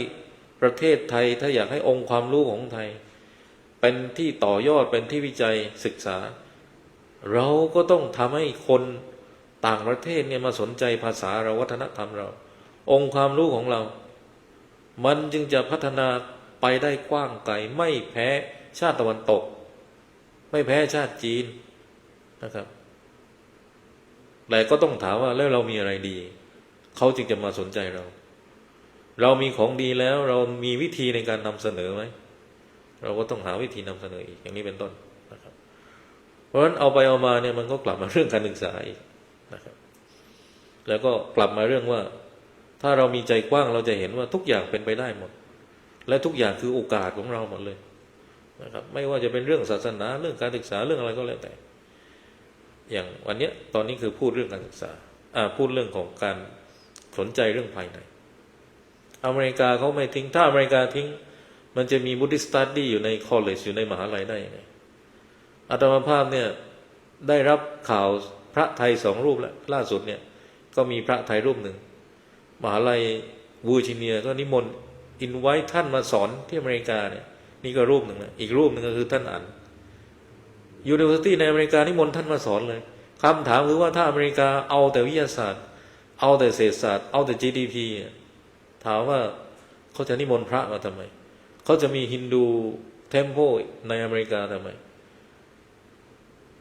ประเทศไทยถ้าอยากให้องค์ความรู้ของไทยเป็นที่ต่อยอดเป็นที่วิจัยศึกษาเราก็ต้องทำให้คนต่างประเทศเนี่ยมาสนใจภาษาเราวัฒนธรรมเราองค์ความรู้ของเรามันจึงจะพัฒนาไปได้กว้างไกลไม่แพ้ชาติตะวันตกไม่แพ้ชาติจีนนะครับแต่ก็ต้องถามว่าแล้วเรามีอะไรดีเขาจึงจะมาสนใจเรามีของดีแล้วเรามีวิธีในการนำเสนอไหมเราก็ต้องหาวิธีนำเสนออีกอย่างนี้เป็นต้นนะครับเพราะฉะนั้นเอาไปเอามาเนี่ยมันก็กลับมาเรื่องการศึกษาอีกนะครับแล้วก็กลับมาเรื่องว่าถ้าเรามีใจกว้างเราจะเห็นว่าทุกอย่างเป็นไปได้หมดและทุกอย่างคือโอกาสของเราหมดเลยนะครับไม่ว่าจะเป็นเรื่องศาสนาเรื่องการศึกษาเรื่องอะไรก็แล้วแต่ อย่างวันเนี้ยตอนนี้คือพูดเรื่องการศึกษาพูดเรื่องของการสนใจเรื่องภายในอเมริกาเขาไม่ทิ้งถ้าอเมริกาทิ้งมันจะมี Buddhist Study อยู่ในคอลเลจอยู่ในมหาลัยได้ยังไงอาตมาภาพเนี่ยได้รับข่าวพระไทย2 รูปแล้วล่าสุดเนี่ยก็มีพระไทยรูปหนึ่งมหาลัยเวอร์จิเนียก็นิมนต์อินไว้ท่านมาสอนที่อเมริกาเนี่ยนี่ก็รูปหนึ่งนะอีกรูปหนึ่งก็คือท่านอั๋นUniversity ในอเมริกานิมนต์ท่านมาสอนเลยคำถามคือว่าถ้าอเมริกาเอาแต่วิทยาศาสตร์เอาแต่เศรษฐศาสตร์เอาแต่ GDP ถามว่าเขาจะนิมนต์พระมาทำไมเขาจะมีฮินดูเทมเพลในอเมริกาทำไม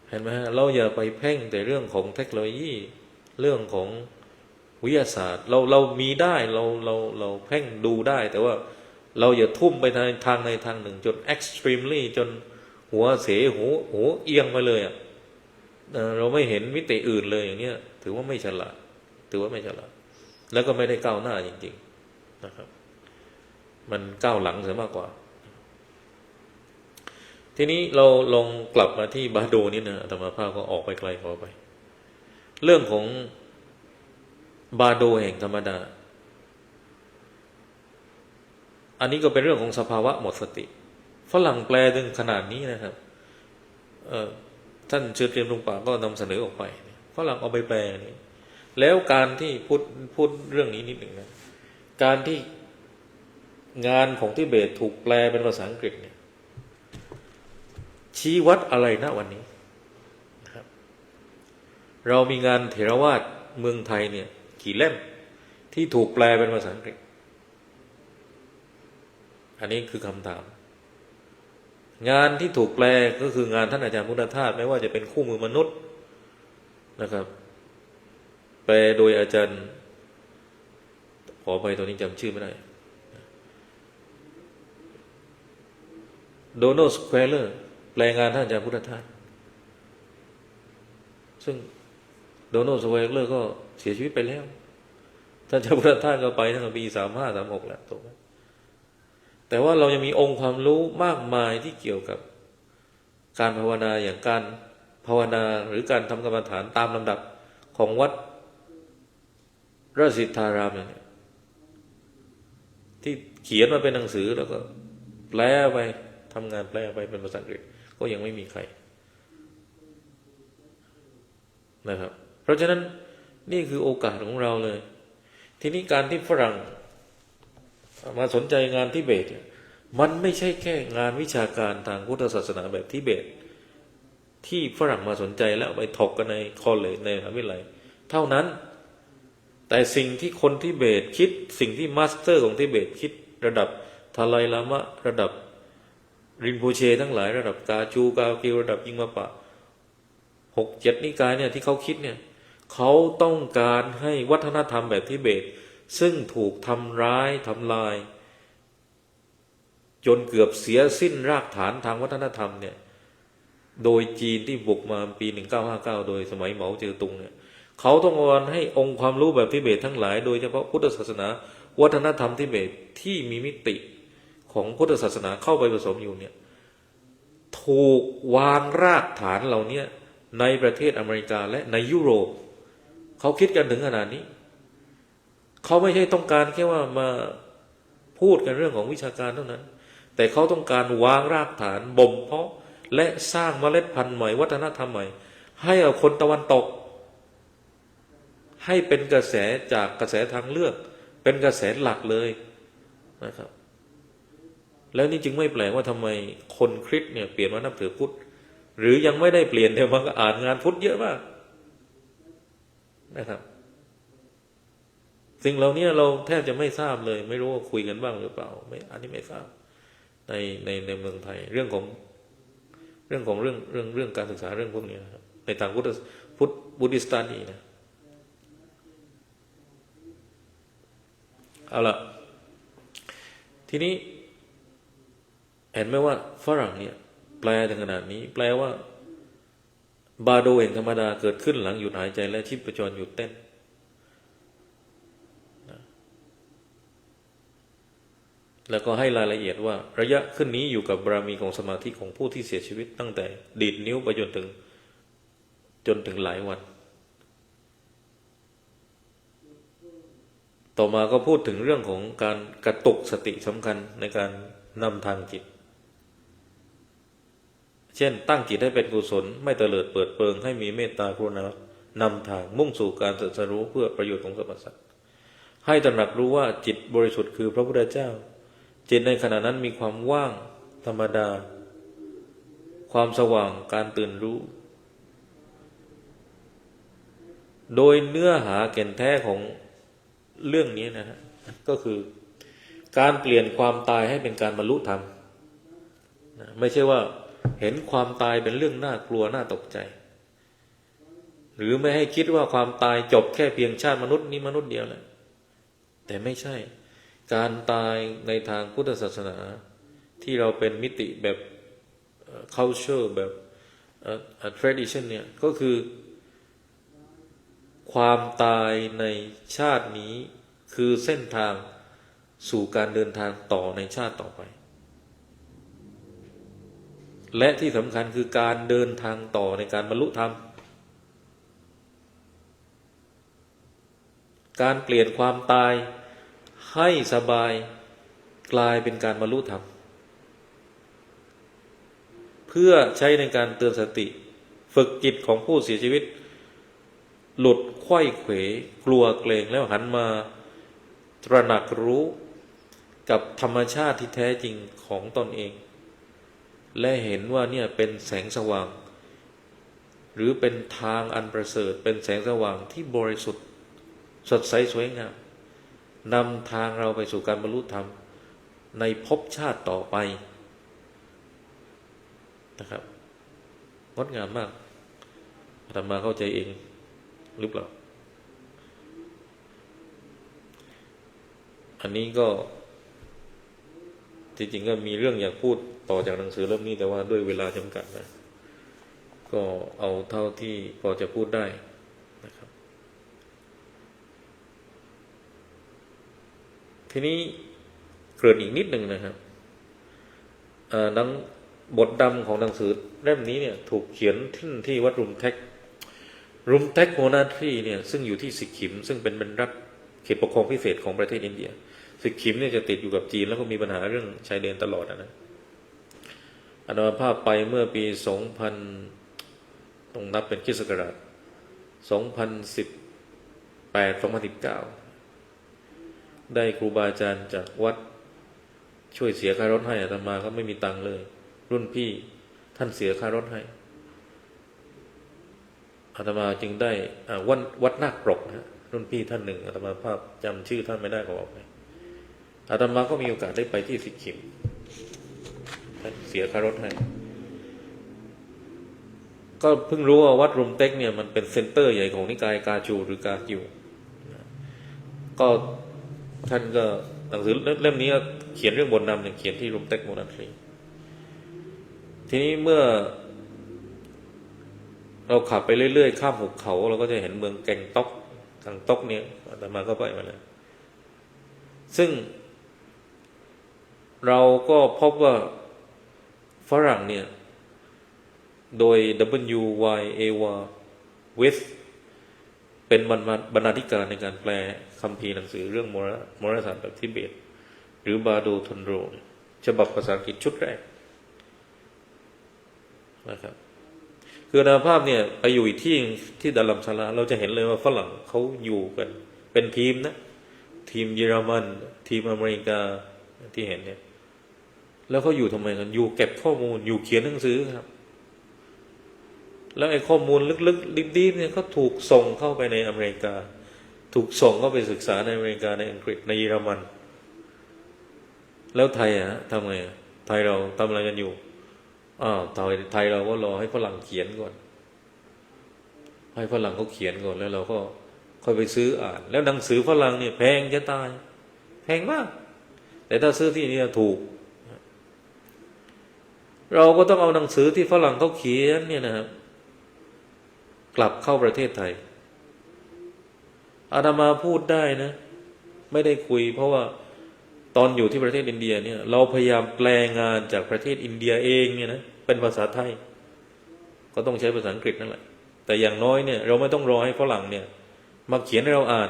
เห็นไหมฮะเราอย่าไปเพ่งแต่เรื่องของเทคโนโลยีเรื่องของวิทยาศาสตร์เรามีได้เราเพ่งดูได้แต่ว่าเราอย่าทุ่มไปในทางหนึ่งจน extremely จนหัวเสหูเอียงไปเลยเราไม่เห็นมิติอื่นเลยอย่างนี้ถือว่าไม่ฉลาดแล้วก็ไม่ได้ก้าวหน้าจริงๆนะครับมันก้าวหลังเสียมากกว่าทีนี้เราลองกลับมาที่บาโดนี่นะอาตมาภาพก็ออกไปไกลพอไปเรื่องของบาโดแห่งธรรมดาอันนี้ก็เป็นเรื่องของสภาวะหมดสติฝรั่งแปลถึงขนาดนี้นะครับท่านเชิญเตรียมลุงป่าก็นำเสนอออกไปฝรั่งเอาไปแปลนี่แล้วการที่พูดเรื่องนี้นิดหนึ่งนะการที่งานของทิเบตถูกแปลเป็นภาษาอังกฤษเนี่ยชี้วัดอะไรนะวันนี้นะครับเรามีงานเถรวาทเมืองไทยเนี่ยกี่เล่มที่ถูกแปลเป็นภาษาอังกฤษอันนี้คือคำถามงานที่ถูกแปลก็คืองานท่านอาจารย์พุทธทาสไม่ว่าจะเป็นคู่มือมนุษย์นะครับแปลโดยอาจารย์ขอไปตัวนี้จำชื่อไม่ได้โดนัลด์สแควร์เลอร์แปลงานท่านอาจารย์พุทธทาสซึ่งโดนัลด์สแควร์เลอร์ก็เสียชีวิตไปแล้วท่านอาจารย์พุทธทาสก็ไปตั้งแต่ปี35-36แล้วถูกไหมแต่ว่าเรายังมีองค์ความรู้มากมายที่เกี่ยวกับการภาวนาอย่างการภาวนาหรือการทำกรรมฐานตามลำดับของวัดราชสิทธารามเนี่ยที่เขียนมาเป็นหนังสือแล้วก็แปลไปทำงานแปลไปเป็นภาษาอังกฤษก็ยังไม่มีใครนะครับเพราะฉะนั้นนี่คือโอกาสของเราเลยทีนี้การที่ฝรั่งมาสนใจงานทิเบตมันไม่ใช่แค่งานวิชาการทางพุทธศาสนาแบบทิเบตที่ฝรั่งมาสนใจแล้วไปถกกันในคอลเลจในมหาวิทยาลัยเท่านั้นแต่สิ่งที่คนทิเบตคิดสิ่งที่มาสเตอร์ของทิเบตคิดระดับทาไลลามะระดับรินโพเชทั้งหลายระดับกาจูกาคิวระดับยิงมาปะ6-7นิกายเนี่ยที่เขาคิดเนี่ยเขาต้องการให้วัฒนธรรมแบบทิเบตซึ่งถูกทำร้ายทำลายจนเกือบเสียสิ้นรากฐานทางวัฒนธรรมเนี่ยโดยจีนที่บุกมาปี1959โดยสมัยเหมาเจ๋อตุงเนี่ยเขาต้องการให้องค์ความรู้แบบทิเบตทั้งหลายโดยเฉพาะพุทธศาสนาวัฒนธรรมทิเบตที่มีมิติของพุทธศาสนาเข้าไปผสมอยู่เนี่ยถูกวางรากฐานเหล่านี้ในประเทศอเมริกาและในยุโรปเขาคิดกันถึงขนาดนี้เขาไม่ใช่ต้องการแค่ว่ามาพูดกันเรื่องของวิชาการเท่านั้นแต่เขาต้องการวางรากฐานบ่มเพาะและสร้างเมล็ดพันธุ์ใหม่วัฒนธรรมใหม่ให้กับคนตะวันตกให้เป็นกระแสจากกระแสทางเลือกเป็นกระแสหลักเลยนะครับแล้วนี่จึงไม่แปลกว่าทำไมคนคริสต์เนี่ยเปลี่ยนมานับถือพุทธหรือยังไม่ได้เปลี่ยนแต่มันก็อ่านงานพุทธเยอะมากนะครับสิ่งเหล่านี้เราแทบจะไม่ทราบเลยไม่รู้ว่าคุยกันบ้างหรือเปล่าไม่อันนี้ไม่ทราบในเมืองไทยเรื่องการศึกษาเรื่องพวกนี้นะครับในทางบุดิสตันนี่นะเอาละทีนี้เห็นไหมว่าฝรั่งเนี่ยแปลถึงขนาดนี้แปลว่าบาโดแห่งธรรมดาเกิดขึ้นหลังหยุดหายใจและชีพจรหยุดเต้นแล้วก็ให้รายละเอียดว่าระยะขึ้นนี้อยู่กับบารมีของสมาธิของผู้ที่เสียชีวิตตั้งแต่ดีดนิ้วไปจนถึง จนถึงหลายวันต่อมาก็พูดถึงเรื่องของการกระตุกสติสำคัญในการนำทางจิตเช่นตั้งจิตให้เป็นกุศลไม่เตลิดเปิดเปิงให้มีเมตตากรุณานำทางมุ่งสู่การตรัสรู้เพื่อประโยชน์ของสรรพสัตว์ให้ตระหนักรู้ว่าจิตบริสุทธิ์คือพระพุทธเจ้าจิตในขณะนั้นมีความว่างธรรมดาความสว่างการตื่นรู้โดยเนื้อหาแก่นแท้ของเรื่องนี้นะฮะก็คือการเปลี่ยนความตายให้เป็นการบรรลุธรรมไม่ใช่ว่าเห็นความตายเป็นเรื่องน่ากลัวน่าตกใจหรือไม่ให้คิดว่าความตายจบแค่เพียงชาติมนุษย์นี้มนุษย์เดียวแหละแต่ไม่ใช่การตายในทางพุทธศาสนาที่เราเป็นมิติแบบ culture แบบ tradition เนี่ยก็คือความตายในชาตินี้คือเส้นทางสู่การเดินทางต่อในชาติต่อไปและที่สำคัญคือการเดินทางต่อในการบรรลุธรรมการเปลี่ยนความตายให้สบายกลายเป็นการบรรลุธรรมเพื่อใช้ในการเตือนสติฝึกจิตของผู้เสียชีวิตหลุดไขว้เขวกลัวเกรงแล้วหันมาตระหนักรู้กับธรรมชาติที่แท้จริงของตนเองและเห็นว่าเนี่ยเป็นแสงสว่างหรือเป็นทางอันประเสริฐเป็นแสงสว่างที่บริสุทธิ์สดใสสวยงามนำทางเราไปสู่การบรรลุธรรมในภพชาติต่อไปนะครับงดงามมากอาตมาเข้าใจเองหรือเปล่าอันนี้ก็จริงๆก็มีเรื่องอยากพูดต่อจากหนังสือเล่มนี้แต่ว่าด้วยเวลาจำกัดนะก็เอาเท่าที่พอจะพูดได้นะครับทีนี้เกริ่นอีกนิดหนึ่งนะครับบทดำของหนังสือเล่มนี้เนี่ยถูกเขียนที่วัดรุมแท็กโมนาทรีเนี่ยซึ่งอยู่ที่สิกขิมซึ่งเป็นรัฐเขตปกครองพิเศษของประเทศอินเดียสิกขิมเนี่ยจะติดอยู่กับจีนแล้วก็มีปัญหาเรื่องชายแดนตลอดนะอาตมาภาพไปเมื่อปี 2000ต้องนับเป็นคริสต์ศักราช 2018 2019 ได้ครูบาอาจารย์จากวัดช่วยเสียค่ารถให้อาตมาก็ไม่มีตังค์เลยรุ่นพี่ท่านเสียค่ารถให้อาตมาจึงได้วัดนาคปรกนะรุ่นพี่ท่านหนึ่งอาตมาภาพจำชื่อท่านไม่ได้ก็บอกไปอาตมาก็มีโอกาสได้ไปที่สิกขิมท่านเสียค่ารถให้ก็เพิ่งรู้ว่าวัดรุมเต็กเนี่ยมันเป็นเซ็นเตอร์ใหญ่ของนิกายกาจูหรือกาจิวก็ท่านก็หนังสือเล่มนี้เขียนเรื่องบทนำเนี่ยเขียนที่รุมเต็กโมนาทรีทีนี้เมื่อเราขับไปเรื่อยๆข้ามหุบเขาเราก็จะเห็นเมืองแกงต๊อกเนี่ยอาตมาก็ไปมาแล้วซึ่งเราก็พบว่าฝรั่งเนี่ยโดย W.Y.A.W. With เป็นบรรณาธิการในการแปลคัมภีร์หนังสือเรื่องมรณศาสตร์แบบทิเบตหรือบาโดทนโรฉบับภาษาอังกฤษชุดแรกนะครับคืออาภาพเนี่ยไปอยู่อีกที่ดัลลัมซาลาเราจะเห็นเลยว่าฝรั่งเขาอยู่กันเป็นทีมนะทีมเยอรมันทีมอเมริกาที่เห็นเนี่ยแล้วเขาอยู่ทำไมกันอยู่เก็บข้อมูลอยู่เขียนหนังสือครับแล้วไอ้ข้อมูลลึกๆดิบๆเนี่ยเขาถูกส่งเข้าไปในอเมริกาถูกส่งเข้าไปศึกษาในอเมริกาในอังกฤษในเยอรมันแล้วไทยทำไงไทยเราทำอะไรกันอยู่ไทยเราก็รอให้ฝรั่งเขียนก่อนให้ฝรั่งเขาเขียนก่อนแล้วเราก็ค่อยไปซื้ออ่านแล้วหนังสือฝรั่งเนี่ยแพงจะตายแพงมากแต่ถ้าซื้อที่นี่ถูกเราก็ต้องเอาหนังสือที่ฝรั่งเขาเขียนเนี่ยนะครับกลับเข้าประเทศไทยอาตมาพูดได้นะไม่ได้คุยเพราะว่าตอนอยู่ที่ประเทศอินเดียเนี่ยเราพยายามแปลงานจากประเทศอินเดียเองเนี่ยนะเป็นภาษาไทยก็ต้องใช้ภาษาอังกฤษนั่นแหละ แต่อย่างน้อยเนี่ยเราไม่ต้องรอให้ฝรั่งเนี่ยมาเขียนให้เราอ่าน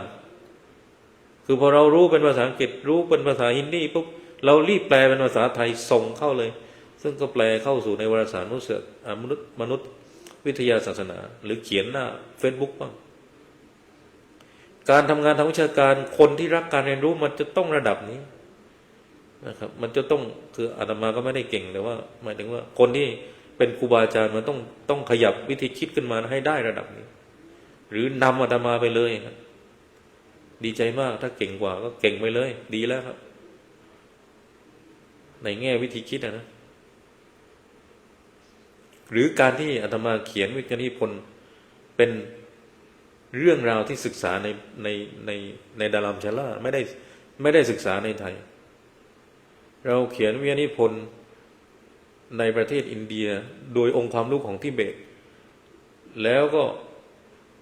คือพอเรารู้เป็นภาษาอังกฤษรู้เป็นภาษาฮินดีปุ๊บเรารีบแปลเป็นภาษาไทยส่งเข้าเลยซึ่งก็แปลเข้าสู่ในวารสารมนุษย์วิทยาศาสนาหรือเขียนหน้า Facebook บ้างการทำงานทางวิชาการคนที่รักการเรียนรู้มันจะต้องระดับนี้นะครับมันจะต้องคืออาตมาก็ไม่ได้เก่งแต่ว่าหมายถึงว่าคนที่เป็นครูบาอาจารย์มันต้องขยับวิธีคิดขึ้นมาให้ได้ระดับนี้ หรือนำอาตมาไปเลยครับดีใจมากถ้าเก่งกว่าก็เก่งไปเลยดีแล้วครับในแง่วิธีคิดนะหรือการที่อาตมาเขียนวิทยานิพนธ์เป็นเรื่องราวที่ศึกษาในดารัมชาลาไม่ได้ศึกษาในไทยเราเขียนวิทยานิพนธ์ในประเทศอินเดียโดยองค์ความรู้ของทิเบตแล้วก็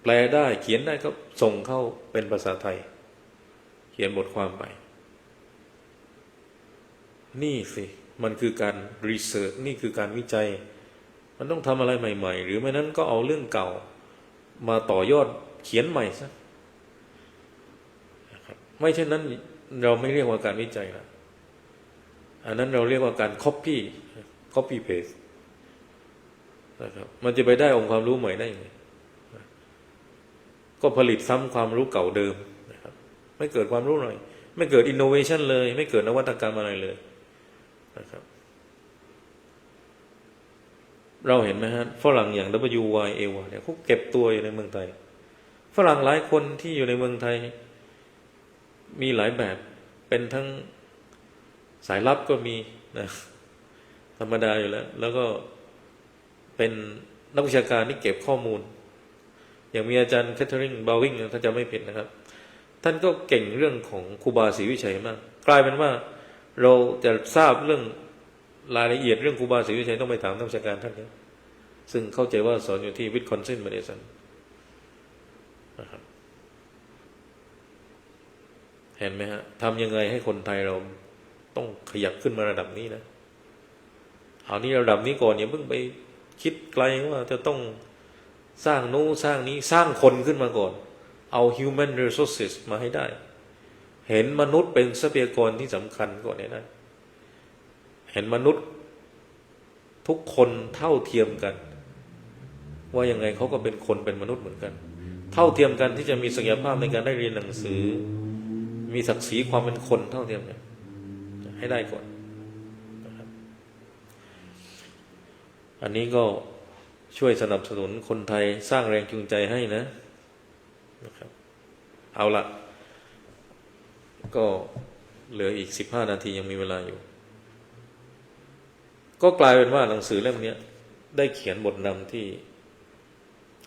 แปลได้เขียนได้ก็ส่งเข้าเป็นภาษาไทยเขียนบทความไปนี่สิมันคือการรีเสิร์ชนี่คือการวิจัยมันต้องทำอะไรใหม่ๆหรือไม่นั้นก็เอาเรื่องเก่ามาต่อยอดเขียนใหม่ซะไม่เช่นนั้นเราไม่เรียกว่าการวิจัยละอันนั้นเราเรียกว่าการ copy paste นะครับมันจะไปได้องค์ความรู้ใหม่ได้ยังไงก็ผลิตซ้ำความรู้เก่าเดิมนะครับไม่เกิดความรู้หน่อยไม่เกิด innovation เลยไม่เกิดนวัตกรรมอะไรเลยนะครับเราเห็นไหมฮะฝรั่งอย่าง WYAW เนี่ยเขาเก็บตัวอยู่ในเมืองไทยฝรั่งหลายคนที่อยู่ในเมืองไทยมีหลายแบบเป็นทั้งสายลับก็มีนะธรรมดาอยู่แล้วก็เป็นนักวิชาการที่เก็บข้อมูลอย่างมีอาจารย์แคทเธอรีนบาวิงถ้าจะไม่ผิดนะครับท่านก็เก่งเรื่องของครูบาศรีวิชัยมากกลายเป็นว่าเราจะทราบเรื่องรายละเอียดเรื่องครูบาศรีวิชัยต้องไปถามนักวิชาการท่านนี้ซึ่งเข้าใจว่าสอนอยู่ที่วิสคอนซินเมดิสันนะครับเห็นไหมฮะทำยังไงให้คนไทยเราต้องขยับขึ้นมาระดับนี้นะเอานี้ระดับนี้ก่อนอย่าเพิ่งไปคิดไกลว่าจะต้องสร้างนู้นสร้างนี้สร้างคนขึ้นมาก่อนเอา human resources มาให้ได้เห็นมนุษย์เป็นทรัพยากรที่สำคัญก่อนเนี่ยนะเห็นมนุษย์ทุกคนเท่าเทียมกันว่ายังไงเขาก็เป็นคนเป็นมนุษย์เหมือนกันเท่าเทียมกันที่จะมีศักยภาพในการได้เรียนหนังสือมีศักดิ์ศรีความเป็นคนเท่าเทียมกันให้ได้ก่อนนะครับอันนี้ก็ช่วยสนับสนุนคนไทยสร้างแรงจูงใจให้นะครับเอาละก็เหลืออีก15 นาทียังมีเวลาอยู่ก็กลายเป็นว่าหนังสือเล่มนี้ได้เขียนบทนำที่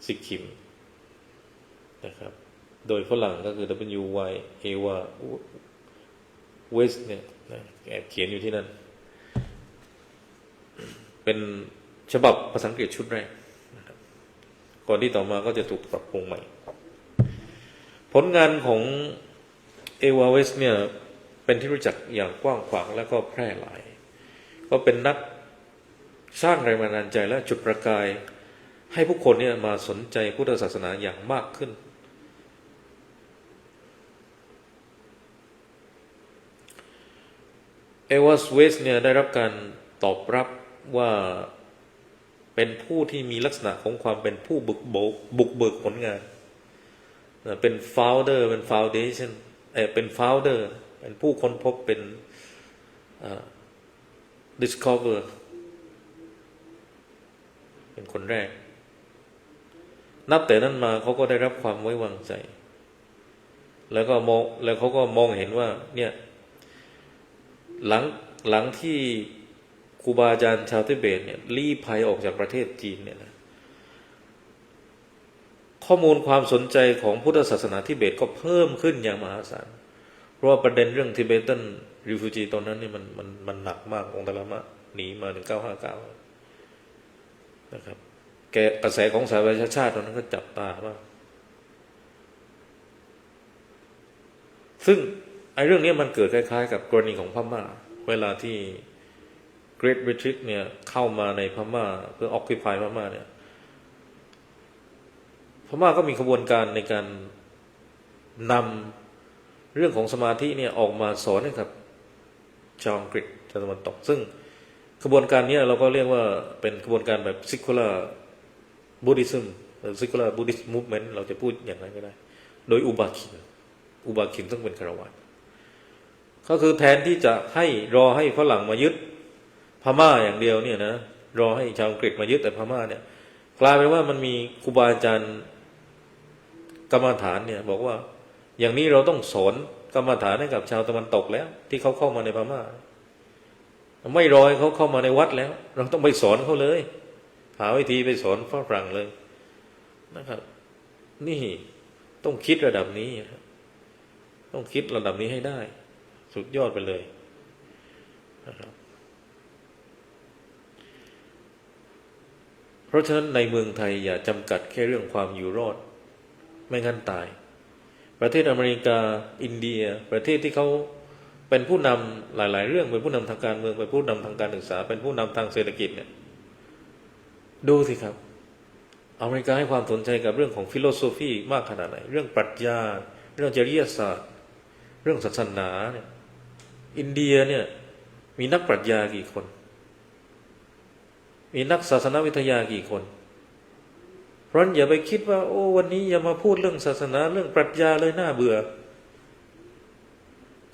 ซิกคิมนะครับโดยฝรั่งก็คือ W.Y. Awa West เนี่ยแอบเขียนอยู่ที่นั่นเป็นฉบับภาษาอังกฤษชุดแรกนะครับก่อนที่ต่อมาก็จะถูกปรับปรุงใหม่ผลงานของเอวาเวสเนี่ยเป็นที่รู้จักอย่างกว้างขวางและก็แพร่หลายก็เป็นนักสร้างแรงบันดาลใจและจุดประกายให้ผู้คนเนี่ยมาสนใจพุทธศาสนาอย่างมากขึ้นเอวาเวสเนี่ยได้รับการตอบรับว่าเป็นผู้ที่มีลักษณะของความเป็นผู้บุกเบิกผลงานเป็น founder เป็น foundation เป็น founder เป็นผู้ค้นพบเป็น discover เป็นคนแรกนับแต่นั้นมาเขาก็ได้รับความไว้วางใจแล้วเขาก็มองเห็นว่าเนี่ยหลังที่ครูบาอาจารย์ชาวทิเบตเนี่ยลี้ภัยออกจากประเทศจีนเนี่ยนะข้อมูลความสนใจของพุทธศาสนาทิเบตก็เพิ่มขึ้นอย่างมหาศาลเพราะว่าประเด็นเรื่องทิเบตันรีฟูจีตอนนั้นนี่มันหนักมากองค์ตะละมะหนีมา1959นะครับกระแสของสหประชาชาติตอนนั้นก็จับตามากซึ่งไอ้เรื่องนี้มันเกิดคล้ายๆกับกรณีของพม่าเวลาที่ Great British เนี่ยเข้ามาในพม่าเพื่อ occupy พม่าเนี่ย พม่าก็มีขบวนการในการนำเรื่องของสมาธิเนี่ยออกมาสอนให้กับชาวอังกฤษชาวตะวันตกซึ่งขบวนการนี้เราก็เรียกว่าเป็นขบวนการแบบ secular Buddhism secular Buddhist movement เราจะพูดอย่างไรก็ได้โดยอุบาคินซึ่งเป็นคฤหัสถ์ก็คือแทนที่จะรอให้ฝรั่งมายึดพม่าอย่างเดียวเนี่ยนะรอให้ชาวอังกฤษมายึดแต่พม่าเนี่ยกลายเป็นว่ามันมีครูบาอาจารย์กรรมฐานเนี่ยบอกว่าอย่างนี้เราต้องสอนกรรมฐานให้กับชาวตะวันตกแล้วที่เขาเข้ามาในพม่าไม่รอให้เขาเข้ามาในวัดแล้วเราต้องไปสอนเขาเลยหาวิธีไปสอนฝรั่งเลยนะครับนี่ต้องคิดระดับนี้ต้องคิดระดับนี้ให้ได้สุดยอดไปเลยนะครับเพราะฉะนั้นในเมืองไทยอย่าจำกัดแค่เรื่องความอยู่รอดไม่งั้นตายประเทศอเมริกาอินเดียประเทศที่เขาเป็นผู้นำหลายๆเรื่องเป็นผู้นำทางการเมืองเป็นผู้นำทางการศึกษาเป็นผู้นำทางเศรษฐกิจเนี่ยดูสิครับอเมริกาให้ความสนใจกับเรื่องของฟิโลโซฟีมากขนาดไหนเรื่องปรัชญาเรื่องจริยศาสตร์เรื่องศาสนาเนี่ยอินเดียเนี่ยมีนักปรัชญากี่คนมีนักศาสนวิทยากี่คนเพราะฉะนั้นอย่าไปคิดว่าโอ้วันนี้อย่ามาพูดเรื่องศาสนาเรื่องปรัชญาเลยน่าเบื่อ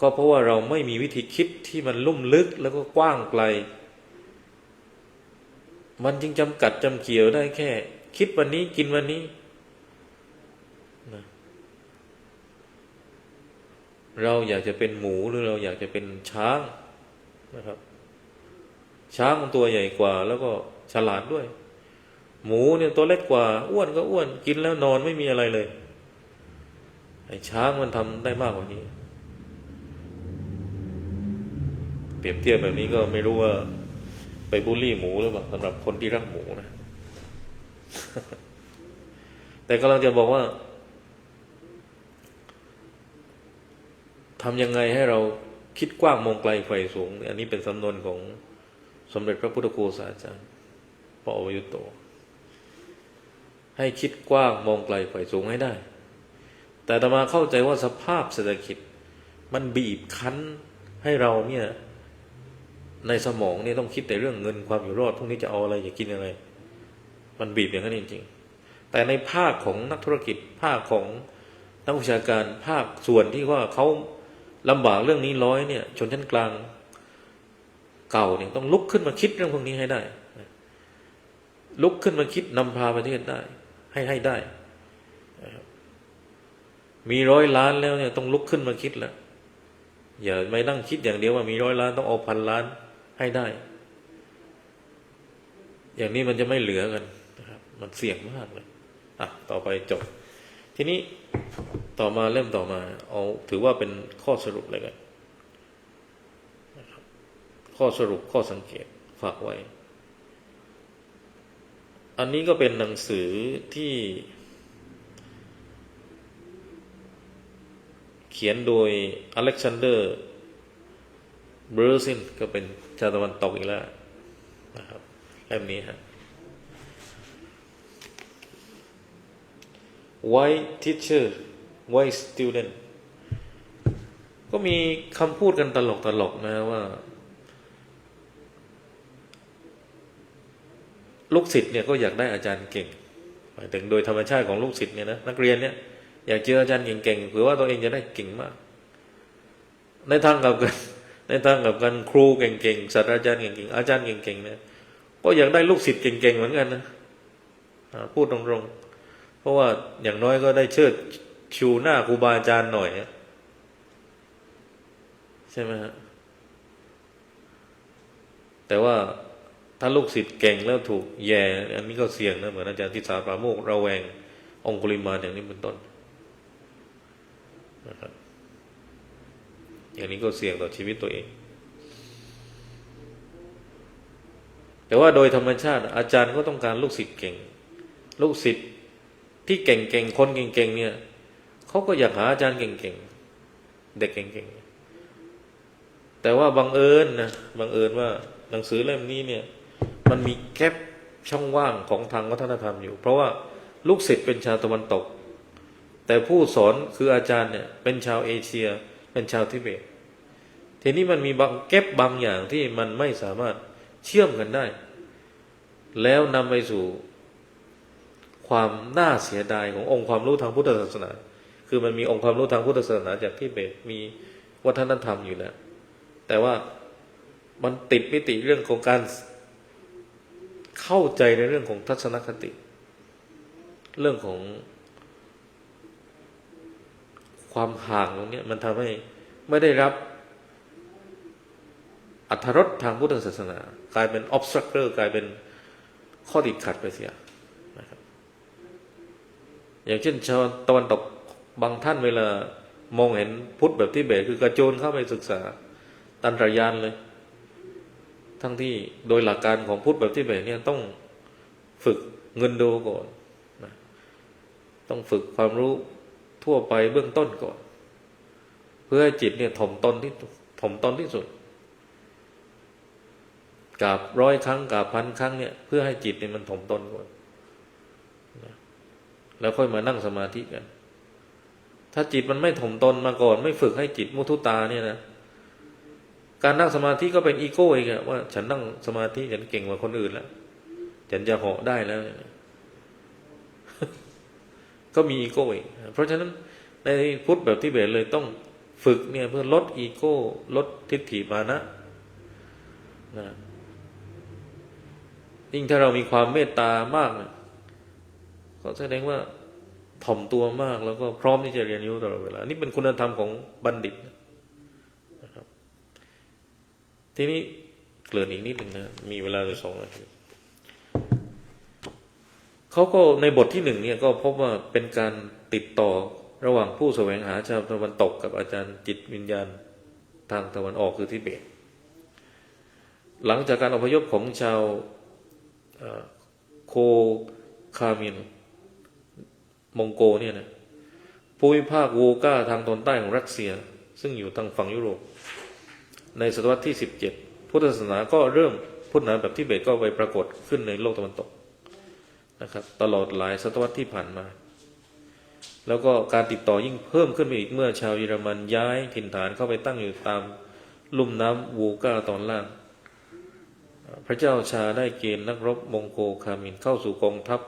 ก็เพราะว่าเราไม่มีวิธีคิดที่มันลุ่มลึกแล้วก็กว้างไกลมันจึงจำกัดจำเกี่ยวได้แค่คิดวันนี้กินวันนี้นะเราอยากจะเป็นหมูหรือเราอยากจะเป็นช้างนะครับช้างมันตัวใหญ่กว่าแล้วก็ฉลาดด้วยหมูเนี่ยตัวเล็กกว่าอ้วนก็อ้วนกินแล้วนอนไม่มีอะไรเลยไอ้ช้างมันทำได้มากกว่านี้เปรียบเทียบแบบนี้ก็ไม่รู้ว่าไปบูลลี่หมูหรือเปล่าสำหรับคนที่รักหมูนะ แต่กำลังจะบอกว่าทำยังไงให้เราคิดกว้างมองไกลไฟสูงอันนี้เป็นสำนวนของสมเด็จพระพุทธโฆษาจารย์ป.อ.วยุตโตให้คิดกว้างมองไกลไฟสูงให้ได้แต่อาตมาเข้าใจว่าสภาพเศรษฐกิจมันบีบคั้นให้เราเนี่ยในสมองเนี่ยต้องคิดแต่เรื่องเงินความอยู่รอดพวกนี้จะเอาอะไรจะกินอะไรมันบีบอย่างนั้นจริงๆแต่ในภาคของนักธุรกิจภาคของนักวิชาการภาคส่วนที่ว่าเขาลำบากเรื่องนี้ร้อยเนี่ยชนชั้นกลางเก่าเนี่ยต้องลุกขึ้นมาคิดเรื่องพวกนี้ให้ได้ลุกขึ้นมาคิดนำพาประเทศได้ให้ได้มี100 ล้านแล้วเนี่ยต้องลุกขึ้นมาคิดแล้วอย่าไม่นั่งคิดอย่างเดียวว่ามี100 ล้านต้องเอา1,000 ล้านให้ได้อย่างนี้มันจะไม่เหลือกันนะครับมันเสี่ยงมากเลยต่อไปจบทีนี้ต่อมาเล่มต่อมาเอาถือว่าเป็นข้อสรุปเลยกันข้อสรุปข้อสังเกตฝากไว้อันนี้ก็เป็นหนังสือที่เขียนโดยอเล็กซานเดอร์เบอร์ซินก็เป็นชาวตะวันตกอีกแล้วนะครับเล่มนี้ฮะ White Teacher White Student ก็มีคำพูดกันตลกนะว่าลูกศิษย์เนี่ยก็อยากได้อาจารย์เก่งหมายถึงโดยธรรมชาติของลูกศิษย์เนี่ยนะนักเรียนเนี่ยอยากเจออาจารย์เก่งๆเผื่อว่าตัวเองจะได้เก่งมากในทางกับกันครูเก่งๆศาสตราจารย์เก่งๆอาจารย์เก่งๆเนี่ยก็อยากได้ลูกศิษย์เก่งๆเหมือนกันนะพูดตรงๆเพราะว่าอย่างน้อยก็ได้เชิดชูหน้าครูบาอาจารย์หน่อยใช่ไหมฮะแต่ว่าถ้าลูกศิษย์เก่งแล้วถูกแย่อันนี้ก็เสี่ยงนะเหมือนอาจารย์ทิสาปราโมกข์ระแวงองคุลิมานอย่างนี้เป็นต้นนะครับอย่างนี้ก็เสี่ยงต่อชีวิตตัวเองแต่ว่าโดยธรรมชาติอาจารย์ก็ต้องการลูกศิษย์เก่งลูกศิษย์ที่เก่งๆคนเก่งๆเนี่ยเขาก็อยากหาอาจารย์เก่งๆเด็กเก่งๆแต่ว่าบังเอิญว่าหนังสือเล่มนี้เนี่ยมันมีแคปช่องว่างของทางวัฒนธรรมอยู่เพราะว่า ลูกศิษย์เป็นชาวตะวันตก แต่ผู้สอนคืออาจารย์เนี่ยเป็นชาวเอเชียเป็นชาวทิเบตทีนี้มันมีบางแก๊บบางอย่างที่มันไม่สามารถเชื่อมกันได้ แล้วนำไปสู่ความน่าเสียดายขององค์ความรู้ทางพุทธศาสนาคือมันมีองค์ความรู้ทางพุทธศาสนาจากทิเบตมีวัฒนธรรมอยู่แล้วแต่ว่ามันติดมิติเรื่องของการเข้าใจในเรื่องของทัศนคติเรื่องของความห่างตรงนี้มันทำให้ไม่ได้รับอรรถรสทางพุทธศาสนากลายเป็น obstructor กลายเป็นข้อติดขัดไปเสียนะครับอย่างเช่นชาวตะวันตกบางท่านเวลามองเห็นพุทธแบบทิเบตคือกระโจนเข้าไปศึกษาตันตรยานเลยทั้งที่โดยหลักการของพุทธแบบทิเบตเนี่ยต้องฝึกเงินโดก่อนนะต้องฝึกความรู้ทั่วไปเบื้องต้นก่อนเพื่อให้จิตเนี่ยถ่อมตนที่สุดกราบ100 ครั้งกราบ1,000 ครั้งเนี่ยเพื่อให้จิตเนี่ยมันถ่อมตนก่อนนะแล้วค่อยมานั่งสมาธิกันถ้าจิตมันไม่ถ่อมตนมาก่อนไม่ฝึกให้จิตมุทุตาเนี่ยนะการนั่งสมาธิก็เป็นอีโก้อีกอะว่าฉันนั่งสมาธิฉันเก่งกว่าคนอื่นแล้วฉันจะเหาะได้แล้ว ก็มีอีโก้อีกเพราะฉะนั้นในพุทธแบบทิเบตเลยต้องฝึกเนี่ยเพื่อลดอีโก้ลดทิฏฐิมานะนะยิ่งถ้าเรามีความเมตตามากนะก็แสดงว่าถ่อมตัวมากแล้วก็พร้อมที่จะเรียนรู้ตลอดเวลานี่เป็นคุณธรรมของบัณฑิตนะครับทีนี้เกริ่นอีกนิดหนึ่งนะมีเวลาอยู่2 นาทีเขาก็ในบทที่1เนี่ยก็พบว่าเป็นการติดต่อระหว่างผู้แสวงหาชาวตะวันตกกับอาจารย์จิตวิญญาณทางตะวันออกคือทิเบตหลังจากการอพยพของชาวโคคามินมองโกเนี่ยนะภูมิภาคโวกาทางตอนใต้ของรัสเซียซึ่งอยู่ทางฝั่งยุโรปในศตวรรษที่17พุทธศาสนาก็เริ่มพุทธศาสนาแบบทิเบตก็ไปปรากฏขึ้นในโลกตะวันตกนะครับตลอดหลายศตวรรษที่ผ่านมาแล้วก็การติดต่อยิ่งเพิ่มขึ้นไปอีกเมื่อชาวเยอรมันย้ายถิ่นฐานเข้าไปตั้งอยู่ตามลุ่มน้ำโวกาตอนล่างพระเจ้าชาได้เกณฑ์นักรบมองโกคามินเข้าสู่กองทัพ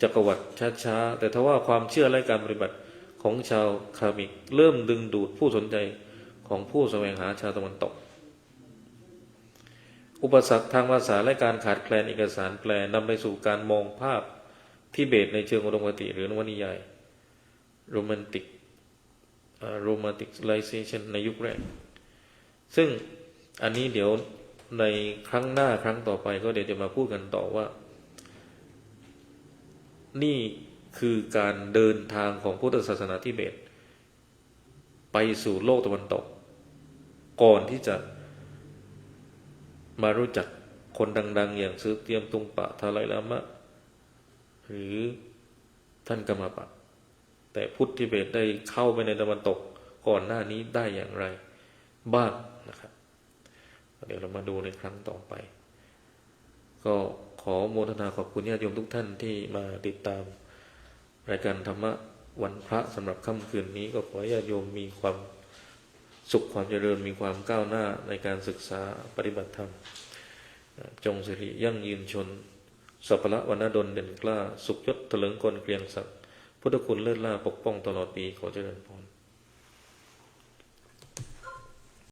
จักรวรรดิช้าๆแต่ทว่าความเชื่อและการปฏิบัติของชาวคามิกเริ่มดึงดูดผู้สนใจของผู้แสวงหาชาวตะวันตกอุปสรรคทางภาษาและการขาดแคลนเอกสารแปลนำไปสู่การมองภาพทิเบตในเชิงอุดมคติหรือนวนิยายโรแมนติกไลเซชันในยุคแรกซึ่งอันนี้เดี๋ยวในครั้งหน้าครั้งต่อไปก็เดี๋ยวจะมาพูดกันต่อว่านี่คือการเดินทางของพุทธศาสนาทิเบตไปสู่โลกตะวันตกก่อนที่จะมารู้จักคนดังๆอย่างซื้อเตรียมตุงปะทาไลลามะหรือท่านกมปะแต่พุทธทิเบตได้เข้าไปในตะวันตกก่อนหน้านี้ได้อย่างไรบ้างนะครับเดี๋ยวเรามาดูในครั้งต่อไปก็ขอโมทนาขอบคุณญาติโยมทุกท่านที่มาติดตามรายการธรรมะวันพระสำหรับค่ำคืนนี้ก็ขอให้ญาติโยมมีความสุขความเจริญมีความก้าวหน้าในการศึกษาปฏิบัติธรรมจงสิริยั่งยืนชนสัพพะวรรณดลเด่นกล้าสุขยศเถลิงกลเกรียงศักดิ์พุทธคุณเลิศล่าปกป้องตลอดปีขอเจริญพร